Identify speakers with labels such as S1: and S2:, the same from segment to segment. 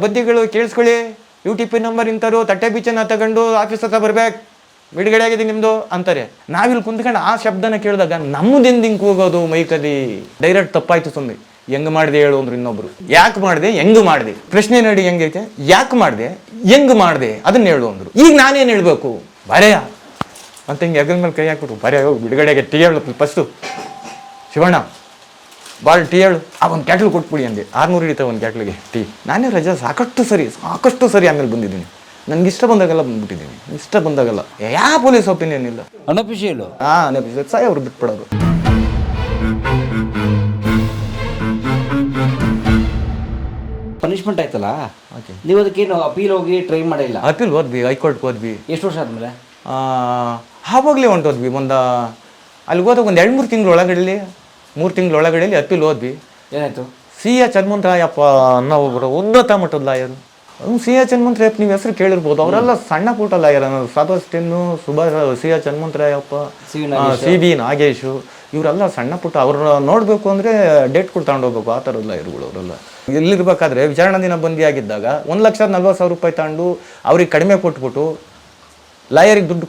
S1: ಬದ್ದಿಗಳು ಕೇಳಿಸ್ಕೊಳ್ಳಿ, UTP number ಇಂಥವ್ರು ತಟ್ಟೆ ಬೀಚನ್ನ ತಗೊಂಡು ಆಫೀಸ್ ಹತ್ರ ಬರ್ಬೇಕು, ಬಿಡುಗಡೆ ಆಗಿದೆ ನಿಮ್ಮದು ಅಂತಾರೆ. ನಾವಿಲ್ಲಿ ಕುಂತ್ಕೊಂಡು ಆ ಶಬ್ದನ ಕೇಳಿದಾಗ ನಮ್ಮದೆಂದು ಹಿಂಗೆ ಹೋಗೋದು ಮೈಕಲ್ಲಿ ಡೈರೆಕ್ಟ್ ತಪ್ಪಾಯ್ತು. ಸುಮ್ಮನೆ ಹೆಂಗೆ ಮಾಡಿದೆ ಹೇಳು ಅಂದ್ರು ಇನ್ನೊಬ್ರು. ಯಾಕೆ ಮಾಡಿದೆ, ಹೆಂಗೆ ಮಾಡಿದೆ, ಪ್ರಶ್ನೆ ನೋಡಿ ಹೆಂಗೈತೆ, ಯಾಕೆ ಮಾಡಿದೆ, ಹೆಂಗೆ ಮಾಡಿದೆ ಅದನ್ನ ಹೇಳು ಅಂದ್ರು. ಈಗ ನಾನೇನು ಹೇಳ್ಬೇಕು, ಬರೆಯ ಅಂತ ಹಿಂಗೆ ಹೆಗಲ ಮೇಲೆ ಕೈ ಹಾಕ್ಬಿಟ್ಟು ಬರೆಯ ಬಿಡುಗಡೆಗೆ ಟೀ ಹೇಳು ಫಸ್ಟು, ಶಿವಣ್ಣ ಭಾಳ ಟೀ ಹೇಳು, ಒಂದು ಕ್ಯಾಟ್ಲ್ ಕೊಟ್ಬಿಡಿ ಅಂದೆ. 600 ಹಿಡಿತಾವೆ ಒಂದು ಕ್ಯಾಟ್ಲಿಗೆ ಟೀ. ನಾನೇ ರಜಾ ಸಾಕಷ್ಟು ಸರಿ ಆಮೇಲೆ ಬಂದಿದ್ದೀನಿ. ನನಗೆ ಇಷ್ಟ ಬಂದಾಗೆಲ್ಲ ಬಂದ್ಬಿಟ್ಟಿದ್ದೀನಿ, ಇಷ್ಟ ಬಂದಾಗೆಲ್ಲ ಯಾವ ಪೊಲೀಸ್ ಒಪಿನಿಯನ್ ಇಲ್ಲ.
S2: ಅನಫಿಷಿಯಲು
S1: ಅನಫಿಷಿಯಲ್ ಸಾಯಿ ಅವ್ರು ಬಿಟ್ಬಿಡೋದು.
S2: ಪನಿಷ್ಮೆಂಟ್ ಆಯ್ತಲ್ಲ, ನೀವು ಅದಕ್ಕೇನು ಅಪೀಲ್ ಹೋಗಿ ಟ್ರೈ ಮಾಡಿಲ್ಲ?
S1: ಅಪೀಲ್ ಹೋದ್ವಿ, ಹೈಕೋರ್ಟ್ಗೆ ಹೋದ್ವಿ.
S2: ಎಷ್ಟು ವರ್ಷ ಆದಮೇಲೆ?
S1: ಆವಾಗಲೇ ಹೊಂಟೋದ್ವಿ. ಅಲ್ಲಿಗೆ ಹೋದಾಗ ಒಂದು 2-3 ತಿಂಗಳೊಳಗಡೆಯಲ್ಲಿ ಅಪೀಲ್ ಹೋದ್ವಿ.
S2: ಏನಾಯ್ತು?
S1: C.A. ಚನ್ಮಂತರಾಯಪ್ಪ ಅನ್ನೋ ಒಬ್ಬರು ಉನ್ನತ ಮಟ್ಟದ ಲಾಯರು. C.A. ಚನ್ಮಂತರಾಯಪ್ಪ ನೀವು ಹೆಸರು ಕೇಳಿರ್ಬೋದು. ಅವರೆಲ್ಲ ಸಣ್ಣ ಪುಟ್ಟ ಲಾಯರ್. ಸಬಾಸ್ಟಿನ್ನು, ಸುಭಾಷ್, C.A. ಚನ್ಮಂತರಾಯಪ್ಪ, C.B. ನಾಗೇಶು, ಇವರೆಲ್ಲ ಸಣ್ಣ ಪುಟ್ಟ. ಅವ್ರನ್ನ ನೋಡಬೇಕು ಅಂದರೆ ಡೇಟ್ಗಳು ತಗೊಂಡೋಗ್ಬೇಕು, ಆ ಥರದ ಲಾಯರ್ಗಳು ಅವರೆಲ್ಲ. ಇಲ್ಲಿರ್ಬೇಕಾದ್ರೆ ವಿಚಾರಣಾ ದಿನ ಬಂದಿಯಾಗಿದ್ದಾಗ 1,40,000 ರೂಪಾಯಿ ತಗೊಂಡು ಅವ್ರಿಗೆ ಕಡಿಮೆ ಕೊಟ್ಬಿಟ್ಟು ಲಾಯರಿಗೆ ದುಡ್ಡು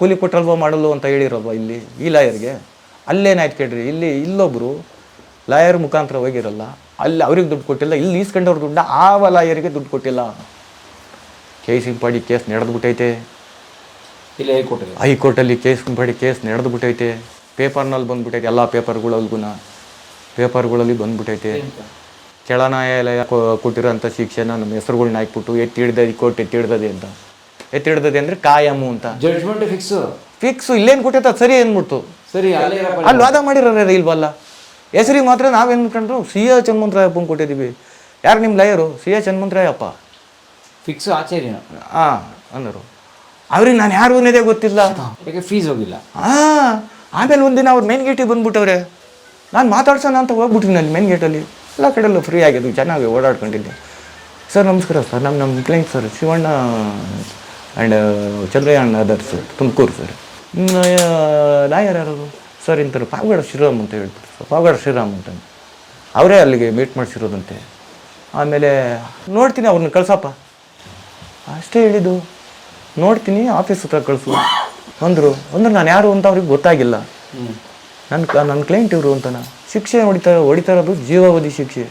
S1: ಕೂಲಿ ಕೊಟ್ಟಲ್ವ ಮಾಡಲು ಅಂತ ಹೇಳಿರಲ್ವ ಇಲ್ಲಿ ಈ ಲಾಯರ್ಗೆ. ಅಲ್ಲೇನಾಯ್ತು ಕೇಳ್ರಿ, ಇಲ್ಲೊಬ್ಬರು ಲಾಯರ್ ಮುಖಾಂತರ ಹೋಗಿರಲ್ಲ, ಅಲ್ಲಿ ಅವ್ರಿಗೆ ದುಡ್ಡು ಕೊಟ್ಟಿಲ್ಲ, ಇಲ್ಲಿ ಈಸ್ಕೊಂಡವ್ರ ದುಡ್ಡ ಆವ ಲಾಯರಿಗೆ ದುಡ್ಡು ಕೊಟ್ಟಿಲ್ಲ. ಕೇಸ್ ಹಿಂಪಾಡಿ ಕೇಸ್ ನಡೆದ್ಬಿಟ್ಟೈತೆ.
S2: ಇಲ್ಲಿ
S1: ಹೈಕೋರ್ಟಲ್ಲಿ ಕೇಸ್ ಹಿಂಪಾಡಿ ಕೇಸ್ ನಡೆದ್ಬಿಟ್ಟೈತೆ. ಪೇಪರ್ನಲ್ಲಿ ಬಂದ್ಬಿಟ್ಟೈತೆ, ಎಲ್ಲ ಪೇಪರ್ಗಳಲ್ಲಿ ಬಂದ್ಬಿಟ್ಟೈತೆ. ಕೆಳ ನ್ಯಾಯಾಲಯ ಕೊಟ್ಟಿರೋಂಥ ಶಿಕ್ಷೆನ ನಮ್ಮ ಹೆಸರುಗಳ್ನ ಹಾಕ್ಬಿಟ್ಟು ಕೋರ್ಟ್ ಎತ್ತಿಡ್ದದೆ ಅಂತ. ಎತ್ತಿಡ್ದದೆ ಅಂದರೆ ಕಾಯಮು ಅಂತ
S2: ಜಡ್ಜ್ಮೆಂಟ್
S1: ಫಿಕ್ಸು. ಇಲ್ಲೇನು ಕೊಟ್ಟೈತೆ ಅದು ಸರಿ ಅಂದ್ಬಿಟ್ಟು
S2: ಸರಿ
S1: ಅಲ್ಲಿ ವಾದ ಮಾಡಿರೋರ ಇಲ್ವಲ್ಲ. ಹೆಸರಿಗೆ ಮಾತ್ರ ನಾವೇನು ಅನ್ಕೊಂಡ್ರು C.A. ಚನ್ಮಂತರಾಯಪ್ಪಂಗೆ ಕೊಟ್ಟಿದ್ದೀವಿ. ಯಾರು ನಿಮ್ಮ ಲಾಯರು? C.A. ಚನ್ಮಂತರಾಯಪ್ಪ
S2: ಫಿಕ್ಸು ಆಚಾರ್ಯ
S1: ಅಂದರು. ಅವ್ರಿಗೆ ನಾನು ಯಾರು ಅನ್ನೋದೇ ಗೊತ್ತಿಲ್ಲ,
S2: ಯಾಕೆ ಫೀಸ್ ಹೋಗಿಲ್ಲ.
S1: ಆಮೇಲೆ ಒಂದಿನ ಅವ್ರು ಮೇನ್ ಗೇಟಿಗೆ ಬಂದ್ಬಿಟ್ಟವ್ರೆ. ನಾನು ಮಾತಾಡ್ಸೋಣ ಅಂತ ಹೋಗ್ಬಿಟ್ಟಿನಿ. ಅಲ್ಲಿ ಮೇನ್ ಗೇಟಲ್ಲಿ ಎಲ್ಲ ಕಡೆಯಲ್ಲೂ ಫ್ರೀ ಆಗಿದ್ದು, ಚೆನ್ನಾಗಿ ಓಡಾಡ್ಕೊಂಡಿದ್ದೆ. ಸರ್ ನಮಸ್ಕಾರ ಸರ್, ನಮ್ಮ client sir Shivanna and Chandrayaan others Tumakuru sir. Lawyer ಯಾರು ಸರ್? ಇಂಥವ್ರು ಪಾವಗಡ ಶ್ರೀರಾಮ್ ಅಂತ ಹೇಳ್ತಾರೆ ಸರ್. ಪಾವಗಡ ಶ್ರೀರಾಮ್ ಅಂತ ಅವರೇ ಅಲ್ಲಿಗೆ ಮೀಟ್ ಮಾಡಿಸಿರೋದಂತೆ. ಆಮೇಲೆ ನೋಡ್ತೀನಿ ಅವ್ರನ್ನ ಕಳ್ಸಪ್ಪ ಅಷ್ಟೇ ಹೇಳಿದ್ದು. ನೋಡ್ತೀನಿ ಆಫೀಸ್ ಹತ್ರ ಕಳಿಸು ಅಂದರು. ನಾನು ಯಾರು ಅಂತ ಅವ್ರಿಗೆ ಗೊತ್ತಾಗಿಲ್ಲ. ನನ್ನ ಕ್ಲೈಂಟ್ ಇವರು ಅಂತನ. ಶಿಕ್ಷೆ ಹೊಡಿತಾ ಇರೋದು ಜೀವಾವಧಿ ಶಿಕ್ಷೆ.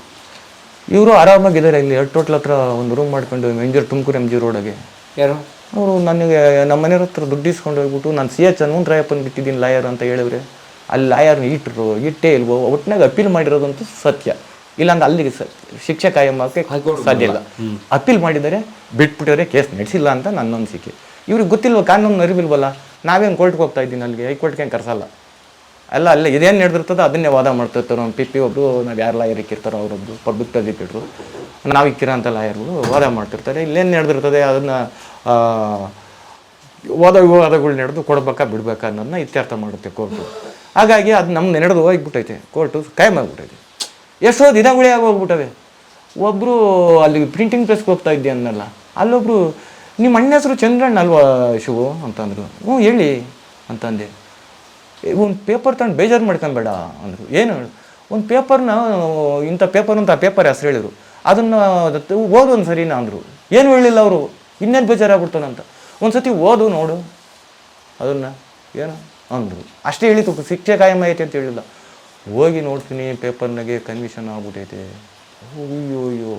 S1: ಇವರು ಆರಾಮಾಗಿದ್ದಾರೆ ಇಲ್ಲಿ ಟೋಟ್ಲ್ ಹತ್ರ ಒಂದು ರೂಮ್ ಮಾಡ್ಕೊಂಡು ತುಮಕೂರು MG ರೋಡಾಗೆ.
S2: ಯಾರು
S1: ಅವರು ನನಗೆ ನಮ್ಮ ಮನೆಯವ್ರ ಹತ್ರ ದುಡ್ಡು ಇಸ್ಕೊಂಡು ಹೋಗ್ಬಿಟ್ಟು ನಾನು C.A. ಚನ್ಮಂತರಾಯಪ್ಪನ ಬಿಟ್ಟಿದ್ದೀನಿ ಲಾಯರ್ ಅಂತ ಹೇಳಿದ್ರೆ, ಅಲ್ಲಿ ಲಾಯರ್ನ ಇಟ್ಟೇ ಇಲ್ವೋ, ಒಟ್ಟಿನಾಗ ಅಪೀಲ್ ಮಾಡಿರೋದಂತೂ ಸತ್ಯ. ಇಲ್ಲಾಂದ್ರೆ ಅಲ್ಲಿಗೆ ಶಿಕ್ಷೆ ಕಾಯಮಕ್ಕೆ ಸಾಧ್ಯ ಇಲ್ಲ. ಅಪೀಲ್ ಮಾಡಿದರೆ ಬಿಟ್ಬಿಟ್ಟಿದ್ರೆ ಕೇಸ್ ನಡೆಸಿಲ್ಲ ಅಂತ ನನ್ನ ಅನಿಸಿಕೆ. ಇವ್ರಿಗೆ ಗೊತ್ತಿಲ್ವ, ಕಾನೂನು ಅರಿವಿಲ್ವಲ್ಲ. ನಾವೇನು ಕೋರ್ಟ್ಗೆ ಹೋಗ್ತಾ ಇದ್ದೀನಿ, ಅಲ್ಲಿಗೆ ಹೈಕೋರ್ಟ್ಗೆ ಕರ್ಸಲ್ಲ. ಅಲ್ಲ ಇದೇನು ನಡೆದಿರ್ತದೋ ಅದನ್ನೇ ವಾದ ಮಾಡ್ತಿರ್ತಾರೆ. ನಮ್ಮ PP ಒಬ್ಬರು, ನಾವು ಯಾರು ಲಾಯರ್ ಇಕ್ಕಿರ್ತಾರೋ ಅವರೊಬ್ಬರು ಪಬ್ಲಿಕ್ ಪ್ರಾಸಿಕ್ಯೂಟ್ರು, ನಾವು ಇಕ್ಕಿರೋಂಥ ಲಾಯರ್ಗಳು ವಾದ ಮಾಡ್ತಿರ್ತಾರೆ. ಇಲ್ಲೇನು ನಡೆದಿರ್ತದೆ ಅದನ್ನು ವಾದಗಳು ನಡೆದು ಕೊಡ್ಬೇಕಾ ಬಿಡ್ಬೇಕಾ ಅನ್ನೋದನ್ನ ಇತ್ಯರ್ಥ ಮಾಡುತ್ತೆ ಕೋರ್ಟು. ಹಾಗಾಗಿ ಅದು ನಮ್ದು ನಡೆದು ಹೋಗ್ಬಿಟ್ಟೈತೆ, ಕೋರ್ಟು ಕಾಯಂ ಆಗಿಬಿಟ್ಟೈತೆ. ಎಷ್ಟೋ ದಿನಗಳೇ ಹೋಗ್ಬಿಟ್ಟವೆ. ಒಬ್ಬರು ಅಲ್ಲಿ ಪ್ರಿಂಟಿಂಗ್ ಪ್ರೆಸ್ಗೆ ಹೋಗ್ತಾ ಇದ್ದೆ ಅನ್ನಲ್ಲ, ಅಲ್ಲೊಬ್ಬರು ನಿಮ್ಮ ಅಣ್ಣ ಹೆಸರು ಚಂದ್ರಣ್ಣ ಅಲ್ವಾ ಶಿವು ಅಂತಂದರು. ಹೇಳಿ ಅಂತಂದೆ. ಒಂದು ಪೇಪರ್ ತಗೊಂಡು ಬೇಜಾರು ಮಾಡ್ಕೊಬೇಡ ಅಂದರು. ಏನು ಒಂದು ಪೇಪರ್ನ ಇಂಥ ಪೇಪರ್ ಅಂತ ಆ ಪೇಪರ್ ಹೆಸರು ಹೇಳಿದರು. ಅದನ್ನು ಓದೊಂದು ಸರಿನಾ ಅಂದರು. ಏನು ಹೇಳಿಲ್ಲ ಅವರು, ಇನ್ನೇನು ಬೇಜಾರಾಗ್ಬಿಡ್ತಾನಂತ. ಒಂದು ಸತಿ ಓದು ನೋಡು ಅದನ್ನು ಏನು ಅಂದರು. ಅಷ್ಟೇ ಹೇಳಿತು, ಶಿಕ್ಷೆ ಕಾಯಂ ಐತೆ ಅಂತ ಹೇಳಿಲ್ಲ. ಹೋಗಿ ನೋಡ್ತೀನಿ ಪೇಪರ್ನಾಗೆ ಕನ್ವಿಷನ್ ಆಗ್ಬಿಟ್ಟೈತೆ. ಅಯ್ಯೋ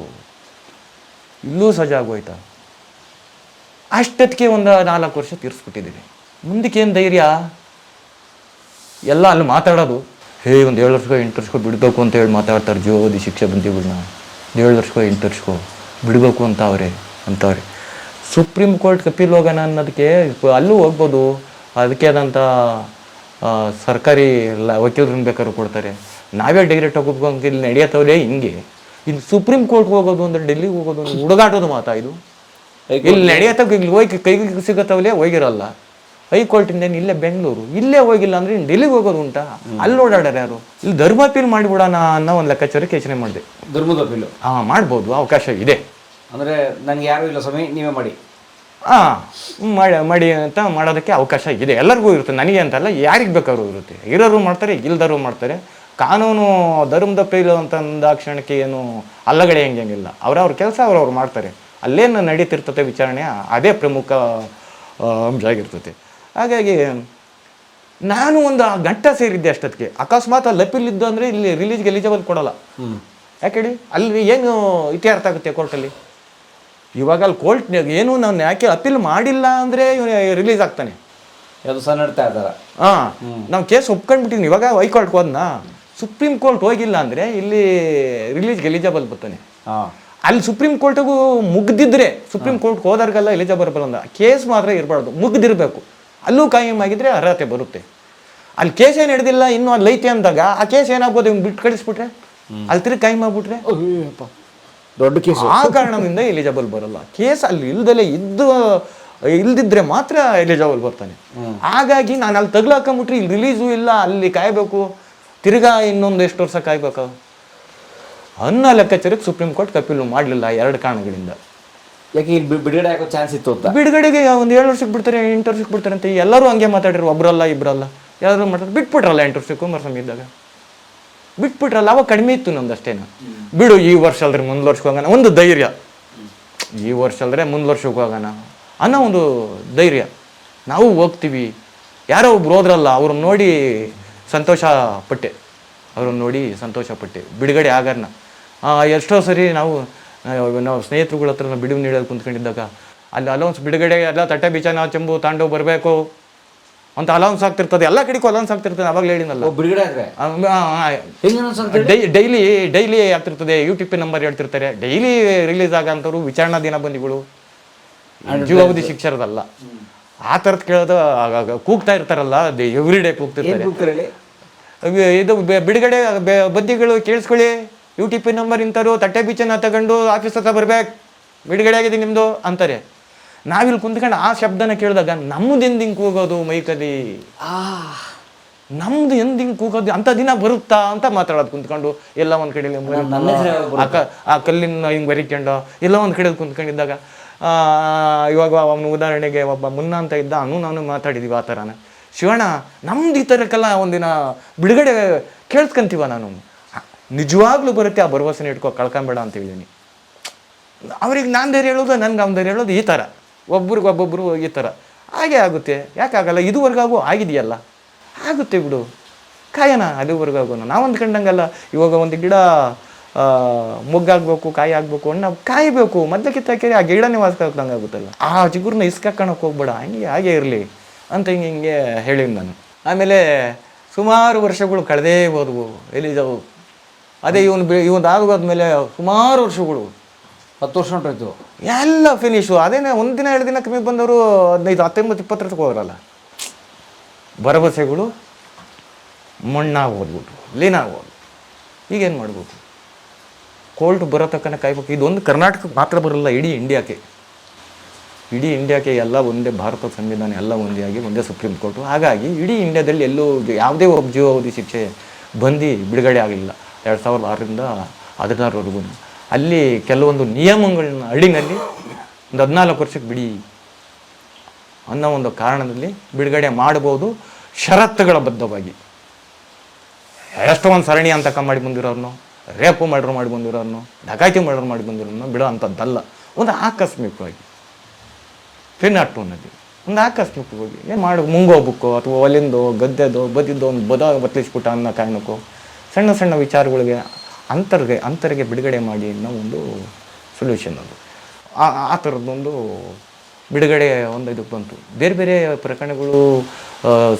S1: ಇಲ್ಲೂ ಸಜಾ ಆಗೋಯ್ತಾ. ಅಷ್ಟೊತ್ತಿಗೆ ಒಂದು 4 ವರ್ಷ ತೀರಿಸ್ಬಿಟ್ಟಿದ್ದೀವಿ. ಮುಂದಕ್ಕೆ ಏನು ಧೈರ್ಯ? ಎಲ್ಲ ಅಲ್ಲಿ ಮಾತಾಡೋದು, ಒಂದು 7 ವರ್ಷಕ್ಕೋ 8 ವರ್ಷಕ್ಕೋ ಬಿಡಬೇಕು ಅಂತ ಹೇಳಿ ಮಾತಾಡ್ತಾರೆ. ಜೀವಾವಧಿ ಶಿಕ್ಷೆ ಬಂದಿಗಳನ್ನ 7 ವರ್ಷಕ್ಕೋ 8 ವರ್ಷಕ್ಕೋ ಬಿಡಬೇಕು ಅಂತವ್ರೆ. ಸುಪ್ರೀಂ ಕೋರ್ಟ್ಗೆ ಅಪೀಲ್ ಹೋಗೋಣ ಅನ್ನೋದಕ್ಕೆ ಅಲ್ಲೂ ಹೋಗ್ಬೋದು. ಅದಕ್ಕೆ ಆದಂಥ ಸರ್ಕಾರಿ ವಕೀಲರನ್ನ ಬೇಕಾದ್ರೂ ಕೊಡ್ತಾರೆ. ನಾವೇ ಡೈರೆಕ್ಟ್ ಹೋಗೋದು ಇಲ್ಲಿ ನಡೆಯತ್ತವ್ರೆ ಹಿಂಗೆ. ಇದು ಸುಪ್ರೀಂ ಕೋರ್ಟ್ಗೆ ಹೋಗೋದು ಅಂದರೆ ಡೆಲ್ಲಿಗೆ ಹೋಗೋದು ಅಂದ್ರೆ ಹುಡುಗಾಟೋದು ಮಾತಾ ಇದು. ಇಲ್ಲಿ ನಡೆಯತ್ತ ಇಲ್ಲಿ ಹೋಗಿ ಕೈಗೆ ಸಿಗತ್ತವಲೇ ಹೋಗಿರಲ್ಲ. ಹೈಕೋರ್ಟಿಂದ ಇಲ್ಲೇ ಬೆಂಗಳೂರು, ಇಲ್ಲೇ ಹೋಗಿಲ್ಲ ಅಂದರೆ ಇನ್ನು ಡೆಲ್ಲಿಗೆ ಹೋಗೋದು ಉಂಟಾ? ಅಲ್ಲಿ ಓಡಾಡ್ಯಾರ ಯಾರು? ಇಲ್ಲಿ ಧರ್ಮ ಅಪೀಲ್ ಮಾಡಿಬಿಡೋಣ ಅನ್ನೋ ಒಂದು ಲೆಕ್ಕಾಚಾರಕ್ಕೆ ಯೋಚನೆ ಮಾಡಿದೆ.
S2: ಧರ್ಮದ ಅಪೀಲು
S1: ಮಾಡ್ಬೋದು, ಅವಕಾಶ ಇದೆ.
S2: ಅಂದರೆ ನನಗೆ ಯಾರೂ ಇಲ್ಲ ಸ್ವಾಮಿ, ನೀವೇ ಮಾಡಿ.
S1: ಮಾಡಿ ಅಂತ ಮಾಡೋದಕ್ಕೆ ಅವಕಾಶ ಇದೆ. ಎಲ್ಲರಿಗೂ ಇರುತ್ತೆ, ನನಗೆ ಅಂತಲ್ಲ, ಯಾರಿಗೆ ಬೇಕಾದ್ರೂ ಇರುತ್ತೆ. ಇರೋರು ಮಾಡ್ತಾರೆ, ಇಲ್ದರು ಮಾಡ್ತಾರೆ. ಕಾನೂನು ಧರ್ಮದ ಪ್ರಿಯ ಅಂತ ಅಂದಾಕ್ಷಣಕ್ಕೆ ಏನು ಅಲ್ಲಗಡೆ ಹೆಂಗಿಲ್ಲ ಅವ್ರವ್ರ ಕೆಲಸ ಅವ್ರವ್ರು ಮಾಡ್ತಾರೆ. ಅಲ್ಲೇನು ನಡೀತಿರ್ತದೆ ವಿಚಾರಣೆ ಅದೇ ಪ್ರಮುಖ ಅಂಶ ಆಗಿರ್ತದೆ. ಹಾಗಾಗಿ ನಾನು ಒಂದು ಗಂಟೆ ಸೇರಿದ್ದೆ ಅಷ್ಟೊತ್ತಿಗೆ. ಅಕಸ್ಮಾತ್ ಅಲ್ಲಿ ಅಪೀಲಿದ್ದು ಅಂದರೆ ಇಲ್ಲಿ ರಿಲೀಸ್ಗೆ ಎಲಿಜಿಬಲ್ ಕೊಡೋಲ್ಲ. ಯಾಕೆ ಹೇಳಿ, ಅಲ್ಲಿ ಏನು ಇತ್ಯರ್ಥ ಆಗುತ್ತೆ ಕೋರ್ಟಲ್ಲಿ. ಇವಾಗ ಅಲ್ಲಿ ಕೋರ್ಟ್ ಏನು ನಾನು ಯಾಕೆ ಅಪೀಲ್ ಮಾಡಿಲ್ಲ ಅಂದರೆ ರಿಲೀಸ್ ಆಗ್ತಾನೆ.
S2: ಅದು ಸಹ ನಡ್ತಾ ಇದ್ದಾರೆ.
S1: ನಾವು ಕೇಸ್ ಒಪ್ಕೊಂಡ್ಬಿಟ್ಟಿನಿ. ಇವಾಗ ಹೈಕೋರ್ಟ್ಗೆ ಹೋದ್ನ, ಸುಪ್ರೀಂ ಕೋರ್ಟ್ ಹೋಗಿಲ್ಲ ಅಂದರೆ ಇಲ್ಲಿ ರಿಲೀಸ್ಗೆ ಎಲಿಜಿಬಲ್ ಬರ್ತಾನೆ. ಅಲ್ಲಿ ಸುಪ್ರೀಂ ಕೋರ್ಟಿಗೂ ಮುಗ್ದಿದ್ರೆ, ಸುಪ್ರೀಂ ಕೋರ್ಟ್ಗೆ ಹೋದಾರ್ಗೆಲ್ಲ ಎಲಿಜಿಬಲ್ ಬರಲ್ಲ. ಕೇಸ್ ಮಾತ್ರ ಇರಬಾರ್ದು, ಮುಗ್ದಿರಬೇಕು. ಅಲ್ಲೂ ಕಾಯಂ ಆಗಿದ್ರೆ ಅರ್ಹತೆ ಬರುತ್ತೆ. ಅಲ್ಲಿ ಕೇಸ್ ಏನು ಹಿಡ್ದಿಲ್ಲ, ಇನ್ನೂ ಅಲ್ಲಿ ಐತೆ ಅಂದಾಗ ಆ ಕೇಸ್ ಏನಾಗ್ಬೋದು, ಇವ್ನು ಬಿಟ್ಟು ಕಳಿಸ್ಬಿಟ್ರೆ, ಅಲ್ಲಿ ತಿರುಗಿ ಕಾಯಂ ಆಗ್ಬಿಟ್ರೆ
S2: ದೊಡ್ಡ ಕೇಸ್.
S1: ಆ ಕಾರಣದಿಂದ ಎಲಿಜಿಬಲ್ ಬರಲ್ಲ. ಕೇಸ್ ಅಲ್ಲಿ ಇಲ್ದಲೇ ಇಲ್ದಿದ್ರೆ ಮಾತ್ರ ಎಲಿಜಿಬಲ್ ಬರ್ತಾನೆ. ಹಾಗಾಗಿ ನಾನು ಅಲ್ಲಿ ತಗ್ಲಾಕೊಂಬಿಟ್ರೆ ಇಲ್ಲಿ ರಿಲೀಸು ಇಲ್ಲ, ಅಲ್ಲಿ ಕಾಯಬೇಕು, ತಿರ್ಗಾ ಇನ್ನೊಂದು ಎಷ್ಟು ವರ್ಷ ಕಾಯ್ಬೇಕು ಅನ್ನೋ ಲೆಕ್ಕಾಚಾರಕ್ಕೆ ಸುಪ್ರೀಂ ಕೋರ್ಟ್ ಅಪೀಲು ಮಾಡಲಿಲ್ಲ 2 ಕಾರಣಗಳಿಂದ.
S2: ಯಾಕೆ ಇಲ್ಲಿ ಬಿಡುಗಡೆ ಆಗೋ ಚಾನ್ಸ್ ಇತ್ತು ಅಂತ.
S1: ಬಿಡುಗಡೆಗೆ ಒಂದು 7 ವರ್ಷಕ್ಕೆ ಬಿಡ್ತಾರೆ, 8 ವರ್ಷಕ್ಕೆ ಬಿಡ್ತಾರೆ ಅಂತ ಎಲ್ಲರೂ ಹಂಗೆ ಮಾತಾಡಿದ್ರು. ಒಬ್ರಲ್ಲ ಇಬ್ಬರಲ್ಲ ಯಾರು ಮಾತಾಡ್ತಾರೆ. ಬಿಟ್ಬಿಟ್ರಲ್ಲ 8 ವರ್ಷಕ್ಕೆ ಕುಮಾರಸ್ವಾಮಿ ಇದ್ದಾಗ ಬಿಟ್ಬಿಟ್ರಲ್ಲ. ಅವಾಗ ಕಡಿಮೆ ಇತ್ತು ನಮ್ದು ಅಷ್ಟೇನು. ಬಿಡು, ಈ ವರ್ಷ ಅಲ್ದ್ರೆ ಮುಂದೆ ವರ್ಷಕ್ಕೆ ಹೋಗೋಣ, ಒಂದು ಧೈರ್ಯ. ಈ ವರ್ಷ ಅಲ್ದ್ರೆ ಮುಂದೆ ವರ್ಷಕ್ಕೆ ಹೋಗೋಣ ಅನ್ನೋ ಒಂದು ಧೈರ್ಯ. ನಾವು ಹೋಗ್ತೀವಿ. ಯಾರೋ ಒಬ್ರು ಹೋದ್ರಲ್ಲ, ಅವ್ರನ್ನ ನೋಡಿ ಸಂತೋಷ ಪಟ್ಟೆ. ಬಿಡುಗಡೆ ಆಗಾರನ ಎಷ್ಟೋ ಸರಿ ನಾವು ಸ್ನೇಹಿತರುಗಳ ಹತ್ರ ಬಿಡುವು ನೀಡೋದು ಕುಂತ್ಕೊಂಡಿದ್ದಾಗ ಅಲ್ಲಿ ಅಲೌನ್ಸ್ ಬಿಡುಗಡೆ ಎಲ್ಲ ತಟ್ಟೆ ಬೀಚನ ಚೆಂಬು ತಾಂಡು ಬರಬೇಕು ಅಂತ ಅಲೌನ್ಸ್ ಆಗ್ತಿರ್ತದೆ. ಎಲ್ಲ ಕಡೆಗೂ ಅಲೌನ್ಸ್ ಆಗ್ತಿರ್ತದೆ. ಅವಾಗಲೇ ಹೇಳಿನಲ್ಲ, ಡೈಲಿ ಆಗ್ತಿರ್ತದೆ. UTP ನಂಬರ್ ಹೇಳ್ತಿರ್ತಾರೆ. ಡೈಲಿ ರಿಲೀಸ್ ಆಗಂಥವ್ರು ವಿಚಾರಣಾ ದಿನಬಂದಿಗಳು, ಜೀವಾವಧಿ ಶಿಕ್ಷರದಲ್ಲ. ಆ ಥರದ್ದು ಕೇಳೋದು ಕೂಗ್ತಾ ಇರ್ತಾರಲ್ಲ, ಎವ್ರಿ ಡೇ ಕೂಗ್ತಿರ್ತಾರೆ. ಇದು ಬಿಡುಗಡೆ ಬದ್ದಿಗಳು ಕೇಳಿಸ್ಕೊಳ್ಳಿ, UTP ನಂಬರ್ ಇಂಥವ್ರು ತಟ್ಟೆ ಬೀಚನ್ನ ತಗೊಂಡು ಆಫೀಸ್ ಹತ್ರ ಬರ್ಬೇಕು, ಬಿಡುಗಡೆ ಆಗಿದೆ ನಿಮ್ಮದು ಅಂತಾರೆ. ನಾವಿಲ್ಲಿ ಕುಂತ್ಕೊಂಡು ಆ ಶಬ್ದನ ಕೇಳಿದಾಗ ನಮ್ಮದು ಎಂದು ಹಿಂಗೆ ಕೂಗೋದು ಮೈಕಲಿ, ನಮ್ದು ಎಂದು ಹಿಂಗೆ ಕೂಗೋದು, ಅಂಥ ದಿನ ಬರುತ್ತಾ ಅಂತ ಮಾತಾಡೋದು ಕುಂತ್ಕೊಂಡು. ಎಲ್ಲ ಒಂದು ಕಡೆ ಆ ಕಲ್ಲಿನ ಹಿಂಗೆ ಬರಿಕೊಂಡು ಎಲ್ಲ ಒಂದು ಕಡೆ ಕುಂತ್ಕೊಂಡಿದ್ದಾಗ ಇವಾಗ ಅವನ ಉದಾಹರಣೆಗೆ ಒಬ್ಬ ಮುನ್ನ ಅಂತ ಇದ್ದ, ನಾನು ಮಾತಾಡಿದ್ದೀವಿ ಆ ಥರನ. ಶಿವಣ್ಣ, ನಮ್ದು ಈ ಥರಕ್ಕೆಲ್ಲ ಒಂದಿನ ಬಿಡುಗಡೆ ಕೇಳಿಸ್ಕೊಂತೀವ. ನಾನು ನಿಜವಾಗ್ಲೂ ಬರುತ್ತೆ, ಆ ಭರವಸೆನ ಇಟ್ಕೊ, ಕಳ್ಕೊಂಬೇಡ ಅಂತ ಹೇಳಿದ್ದೀನಿ. ಅವ್ರಿಗೆ ನಾನು ಧೈರ್ಯ ಹೇಳೋದು, ನನ್ಗೆ ಅವ್ನ ಧೈರ್ಯ ಹೇಳೋದು ಈ ಥರ, ಒಬ್ಬೊಬ್ರು ಈ ಥರ. ಹಾಗೆ ಆಗುತ್ತೆ. ಯಾಕಾಗಲ್ಲ? ಇದುವರೆಗಾಗೂ ಆಗಿದೆಯಲ್ಲ, ಆಗುತ್ತೆ ಬಿಡು, ಕಾಯೋಣ. ಅದುವರೆಗಾಗೂ ನಾವು ಅಂದ್ಕೊಂಡಂಗಲ್ಲ. ಇವಾಗ ಒಂದು ಗಿಡ ಮೊಗ್ಗಾಗಬೇಕು, ಕಾಯಿ ಆಗಬೇಕು, ನಾವು ಕಾಯಬೇಕು. ಮೊದಲು ಕಿತ್ತಾಕಿರಿ ಆ ಗಿಡನೇ ವಾಸ್ಕೊಂಡಂಗೆ ಆಗುತ್ತಲ್ಲ. ಆ ಚಿಗುರನ್ನ ಇಸ್ಕಾಕಣಕ್ಕೆ ಹೋಗ್ಬೇಡ, ಹಾಗೆ ಇರಲಿ ಅಂತ ಹಿಂಗೆ ಹೇಳಿನಿ ನಾನು. ಆಮೇಲೆ ಸುಮಾರು ವರ್ಷಗಳು ಕಳೆದೇ ಹೋದವು, ಎಲ್ಲಿದ್ದವು. ಅದೇ ಇವನು ಆಗೋದ್ಮೇಲೆ ಸುಮಾರು ವರ್ಷಗಳು,
S2: 10 ವರ್ಷ ಹೊಂಟೋಯ್ತು,
S1: ಎಲ್ಲ ಫಿನಿಶು. ಅದೇನೇ ಒಂದಿನ 2 ದಿನ ಕಮ್ಮಿ ಬಂದವರು 15, 19, 20 ವರ್ಷಕ್ಕೆ ಹೋದ್ರಲ್ಲ. ಭರವಸೆಗಳು ಮಣ್ಣಾಗಿ ಹೋದ್ಬಿಟ್ರು, ಲೀನಾಗೋದು. ಈಗೇನು ಮಾಡ್ಬೇಕು? ಕೋರ್ಟ್ ಬರೋ ತಕ್ಕನ ಕಾಯ್ಬೇಕು. ಇದೊಂದು ಕರ್ನಾಟಕಕ್ಕೆ ಮಾತ್ರ ಬರಲ್ಲ, ಇಡೀ ಇಂಡಿಯಾಕ್ಕೆ ಎಲ್ಲ ಒಂದೇ. ಭಾರತ ಸಂವಿಧಾನ ಎಲ್ಲ ಒಂದೇ ಆಗಿ ಒಂದೇ ಸುಪ್ರೀಂ ಕೋರ್ಟು. ಹಾಗಾಗಿ ಇಡೀ ಇಂಡಿಯಾದಲ್ಲಿ ಎಲ್ಲೂ ಯಾವುದೇ ಒಬ್ಬ ಜೀವಾವಧಿ ಶಿಕ್ಷೆ ಬಂದು ಬಿಡುಗಡೆ ಆಗಲಿಲ್ಲ 2006ರಿಂದ 2016ವರೆಗೂ. ಅಲ್ಲಿ ಕೆಲವೊಂದು ನಿಯಮಗಳನ್ನ ಅಡಿನಲ್ಲಿ ಒಂದು 14 ವರ್ಷಕ್ಕೆ ಬಿಡಿ ಅನ್ನೋ ಒಂದು ಕಾರಣದಲ್ಲಿ ಬಿಡುಗಡೆ ಮಾಡ್ಬೋದು, ಷರತ್ತುಗಳ ಬದ್ಧವಾಗಿ. ಎಷ್ಟೊಂದು ಸರಣಿ ಅಂತ ಮಾಡಿ ಬಂದಿರೋರ್ನು, ರೇಪು ಮರ್ಡರ್ ಮಾಡಿ ಬಂದಿರೋರ್ನು, ಡಕಾಯಿತಿ ಮರ್ಡರ್ ಮಾಡಿ ಬಂದಿರೋರ್ನು ಬಿಡೋ ಅಂಥದ್ದಲ್ಲ. ಒಂದು ಆಕಸ್ಮಿಕವಾಗಿ 302 ಅನ್ನೋದು ಒಂದು ಆಕಸ್ಮಿಕವಾಗಿ ಏನು ಮುಂಗೋಗ್ಬೇಕು, ಅಥವಾ ಒಲಿಂದೋ ಗದ್ದೆದೋ ಬದಿದ್ದೋ ಒಂದು ಬದಲಿಸ್ಬಿಟ್ಟ ಅನ್ನೋ ಕಾರಣಕ್ಕೋ ಸಣ್ಣ ಸಣ್ಣ ವಿಚಾರಗಳಿಗೆ ಅಂತರಿಗೆ ಬಿಡುಗಡೆ ಮಾಡಿ ಅನ್ನೋ ಒಂದು ಸೊಲ್ಯೂಷನ್ ಅದು. ಆ ಥರದ್ದೊಂದು ಬಿಡುಗಡೆ ಒಂದು ಇದಕ್ಕೆ ಬಂತು. ಬೇರೆ ಬೇರೆ ಪ್ರಕರಣಗಳು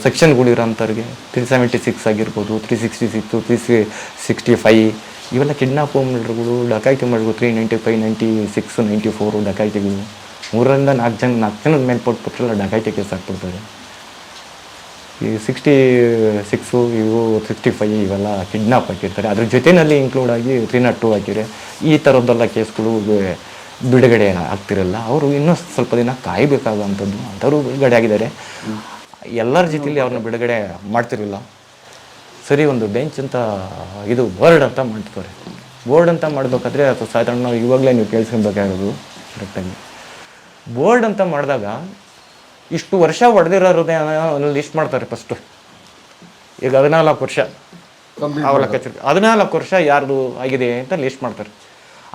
S1: ಸೆಕ್ಷನ್ಗಳು ಇರೋಂಥವ್ರಿಗೆ 376 ಆಗಿರ್ಬೋದು, 366, 365 ಇವೆಲ್ಲ ಕಿಡ್ನಾಪ್ ಮರ್ಡರ್ಗಳು, ಡಕಾಯಿತಿ ಮರ್ಡರ್ಗಳು 395, 96, 94 ಡಕಾಯಿತಿಗಳು. 3ರಿಂದ 4 ಜನದ ಮೇಲೆ ಪಟ್ಬಿಟ್ರಲ್ಲ ಡಕಾಯಿತಿ ಕೇಸ್ ಹಾಕ್ಬಿಡ್ತಾರೆ. ಈ 66 ಇವು 65 ಇವೆಲ್ಲ ಕಿಡ್ನಾಪ್ ಹಾಕಿರ್ತಾರೆ. ಅದ್ರ ಜೊತೆಯಲ್ಲಿ ಇನ್ಕ್ಲೂಡ್ ಆಗಿ 302 ಹಾಕಿದ್ರೆ ಈ ಥರದ್ದೆಲ್ಲ ಕೇಸ್ಗಳು ಬಿಡುಗಡೆ ಆಗ್ತಿರಲ್ಲ. ಅವರು ಇನ್ನೂ ಸ್ವಲ್ಪ ದಿನ ಕಾಯಬೇಕಾಗುವಂಥದ್ದು. ಅಂಥವ್ರು ಬಿಡುಗಡೆ ಆಗಿದ್ದಾರೆ. ಎಲ್ಲರ ಜೊತೆಯಲ್ಲಿ ಅವ್ರನ್ನ ಬಿಡುಗಡೆ ಮಾಡ್ತಿರಲಿಲ್ಲ. ಸರಿ, ಒಂದು ಬೆಂಚ್ ಅಂತ ಇದು ಬೋರ್ಡ್ ಅಂತ ಮಾಡ್ತಾರೆ. ಬೋರ್ಡ್ ಅಂತ ಮಾಡಬೇಕಾದ್ರೆ ಅಥವಾ ಸಾಧಾರಣ ಇವಾಗಲೇ ನೀವು ಕೇಳಿಸ್ಕೊಬೇಕಾಗೋದು ಕರೆಕ್ಟಾಗಿ. ಬೋರ್ಡ್ ಅಂತ ಮಾಡಿದಾಗ ಇಷ್ಟು ವರ್ಷ ಹೊಡೆದಿರೋದೇ ಲಿಸ್ಟ್ ಮಾಡ್ತಾರೆ ಫಸ್ಟು. ಈಗ 14 ವರ್ಷ ಅವ್ರ ಲೆಕ್ಕಾಚಾರ 14 ವರ್ಷ ಯಾರ್ದು ಆಗಿದೆ ಅಂತ ಲಿಸ್ಟ್ ಮಾಡ್ತಾರೆ.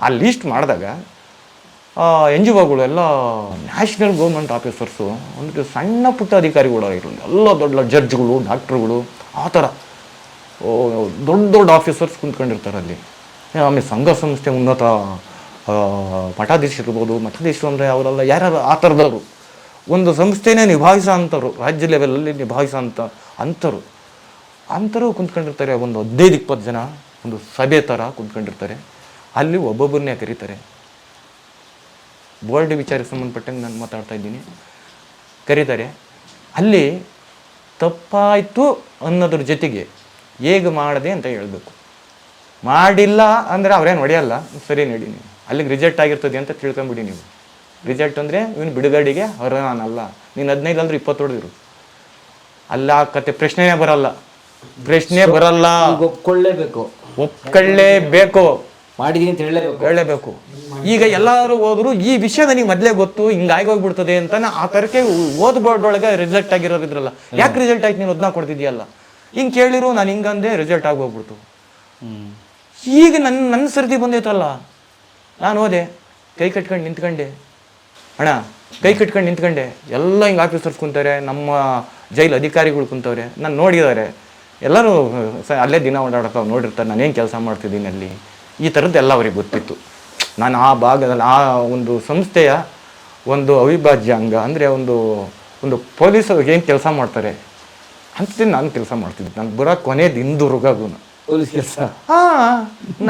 S1: ಆ ಲಿಸ್ಟ್ ಮಾಡಿದಾಗ ಎನ್ ಜಿ ಒಗಳು ಎಲ್ಲ ನ್ಯಾಷನಲ್ ಗೌರ್ಮೆಂಟ್ ಆಫೀಸರ್ಸು, ಒಂದು ಸಣ್ಣ ಪುಟ್ಟ ಅಧಿಕಾರಿಗಳು ಆಗಿರಲಿ, ಎಲ್ಲ ದೊಡ್ಡ ಜಡ್ಜ್ಗಳು, ಡಾಕ್ಟ್ರುಗಳು, ಆ ಥರ ದೊಡ್ಡ ದೊಡ್ಡ ಆಫೀಸರ್ಸ್ ಕುಂತ್ಕೊಂಡಿರ್ತಾರೆ ಅಲ್ಲಿ. ಆಮೇಲೆ ಸಂಘ ಸಂಸ್ಥೆ ಉನ್ನತ ಮಠಾಧೀಶರಿರ್ಬೋದು, ಮಠಾಧೀಶರು ಅಂದರೆ ಅವರೆಲ್ಲ ಯಾರ್ಯಾರು ಆ ಥರದವರು, ಒಂದು ಸಂಸ್ಥೆನೇ ನಿಭಾಯಿಸೋ ಅಂಥವ್ರು, ರಾಜ್ಯ ಲೆವೆಲಲ್ಲಿ ನಿಭಾಯಿಸೋ ಅಂಥವ್ರು ಕುಂತ್ಕೊಂಡಿರ್ತಾರೆ. ಒಂದು 15-20 ಜನ ಒಂದು ಸಭೆ ಥರ ಕುಂತ್ಕೊಂಡಿರ್ತಾರೆ. ಅಲ್ಲಿ ಒಬ್ಬೊಬ್ಬರನ್ನೇ ಕರೀತಾರೆ. ಬೋರ್ಡ್ ವಿಚಾರಕ್ಕೆ ಸಂಬಂಧಪಟ್ಟಂಗೆ ನಾನು ಮಾತಾಡ್ತಾ ಇದ್ದೀನಿ. ಕರೀತಾರೆ. ಅಲ್ಲಿ ತಪ್ಪಾಯಿತು ಅನ್ನೋದ್ರ ಜೊತೆಗೆ ಹೇಗೆ ಮಾಡಿದೆ ಅಂತ ಹೇಳ್ಬೇಕು. ಮಾಡಿಲ್ಲ ಅಂದರೆ ಅವ್ರೇನು ಹೊಡೆಯಲ್ಲ, ಸರಿ ನಡಿ ನೀವು ಅಲ್ಲಿಗೆ ರಿಜೆಕ್ಟ್ ಆಗಿರ್ತದೆ ಅಂತ ತಿಳ್ಕೊಂಬಿಡಿ ನೀವು. ರಿಜೆಕ್ಟ್ ಅಂದರೆ ಇವನು ಬಿಡುಗಡೆಗೆ ನಾನಲ್ಲ, ನೀನು 15 ಅಂದರೆ 20 ಹೊಡೆದಿರು, ಅಲ್ಲ ಕತೆ ಪ್ರಶ್ನೆನೇ ಬರಲ್ಲ. ಒಪ್ಕೊಳ್ಳೇಬೇಕು,
S2: ಮಾಡಿದೀನಿ ಅಂತ
S1: ಹೇಳಲೇಬೇಕು. ಈಗ ಎಲ್ಲರೂ ಹೋದ್ರು ಈ ವಿಷಯ ನನಗೆ ಮೊದಲೇ ಗೊತ್ತು, ಹಿಂಗಾಗೋಗ್ಬಿಡ್ತದೆ ಅಂತ ಆ ತರಕ್ಕೆ ಓದ್ಬೋರ್ಡೊಳಗೆ ರಿಸಲ್ಟ್ ಆಗಿರೋದಿದ್ರಲ್ಲ, ಯಾಕೆ ರಿಸಲ್ಟ್ ಆಯ್ತು ನೀನು 14 ಕೊಡ್ತಿದ್ಯಲ್ಲ, ಹಿಂಗೆ ಕೇಳಿರು ನಾನು ಹಿಂಗಂದೆ ರಿಸಲ್ಟ್ ಆಗೋಗ್ಬಿಡ್ತು. ಈಗ ನನ್ನ ಸರ್ದಿ ಬಂದೈತಲ್ಲ, ನಾನು ಹೋದೆ, ಕೈ ಕಟ್ಕೊಂಡು ನಿಂತ್ಕೊಂಡೆ, ಅಣ್ಣ ಕೈ ಕಟ್ಕೊಂಡು ನಿಂತ್ಕೊಂಡೆ. ಎಲ್ಲ ಹಿಂಗೆ ಆಫೀಸರ್ಸ್ ಕುಂತಾರೆ, ನಮ್ಮ ಜೈಲು ಅಧಿಕಾರಿಗಳು ಕುಂತವ್ರೆ, ನಾನು ನೋಡಿದ್ದಾರೆ. ಎಲ್ಲರೂ ಅಲ್ಲೇ ದಿನ ಓಡಾಡ್ತಾವೆ, ನೋಡಿರ್ತಾರೆ ನಾನೇನು ಕೆಲಸ ಮಾಡ್ತಿದ್ದೀನಿ ಅಲ್ಲಿ, ಈ ಥರದ್ದೆಲ್ಲ ಅವ್ರಿಗೆ ಗೊತ್ತಿತ್ತು. ನಾನು ಆ ಭಾಗದಲ್ಲಿ ಆ ಒಂದು ಸಂಸ್ಥೆಯ ಒಂದು ಅವಿಭಾಜ್ಯ ಅಂಗ, ಅಂದರೆ ಒಂದು ಪೊಲೀಸರು ಏನು ಕೆಲಸ ಮಾಡ್ತಾರೆ ಅಂತ ನಾನು ಕೆಲಸ ಮಾಡ್ತಿದ್ದೆ. ನಾನು ಬರೋ ಕೊನೆ ದಿನದವರೆಗೂ
S2: ಪೊಲೀಸ್ ಕೆಲಸ.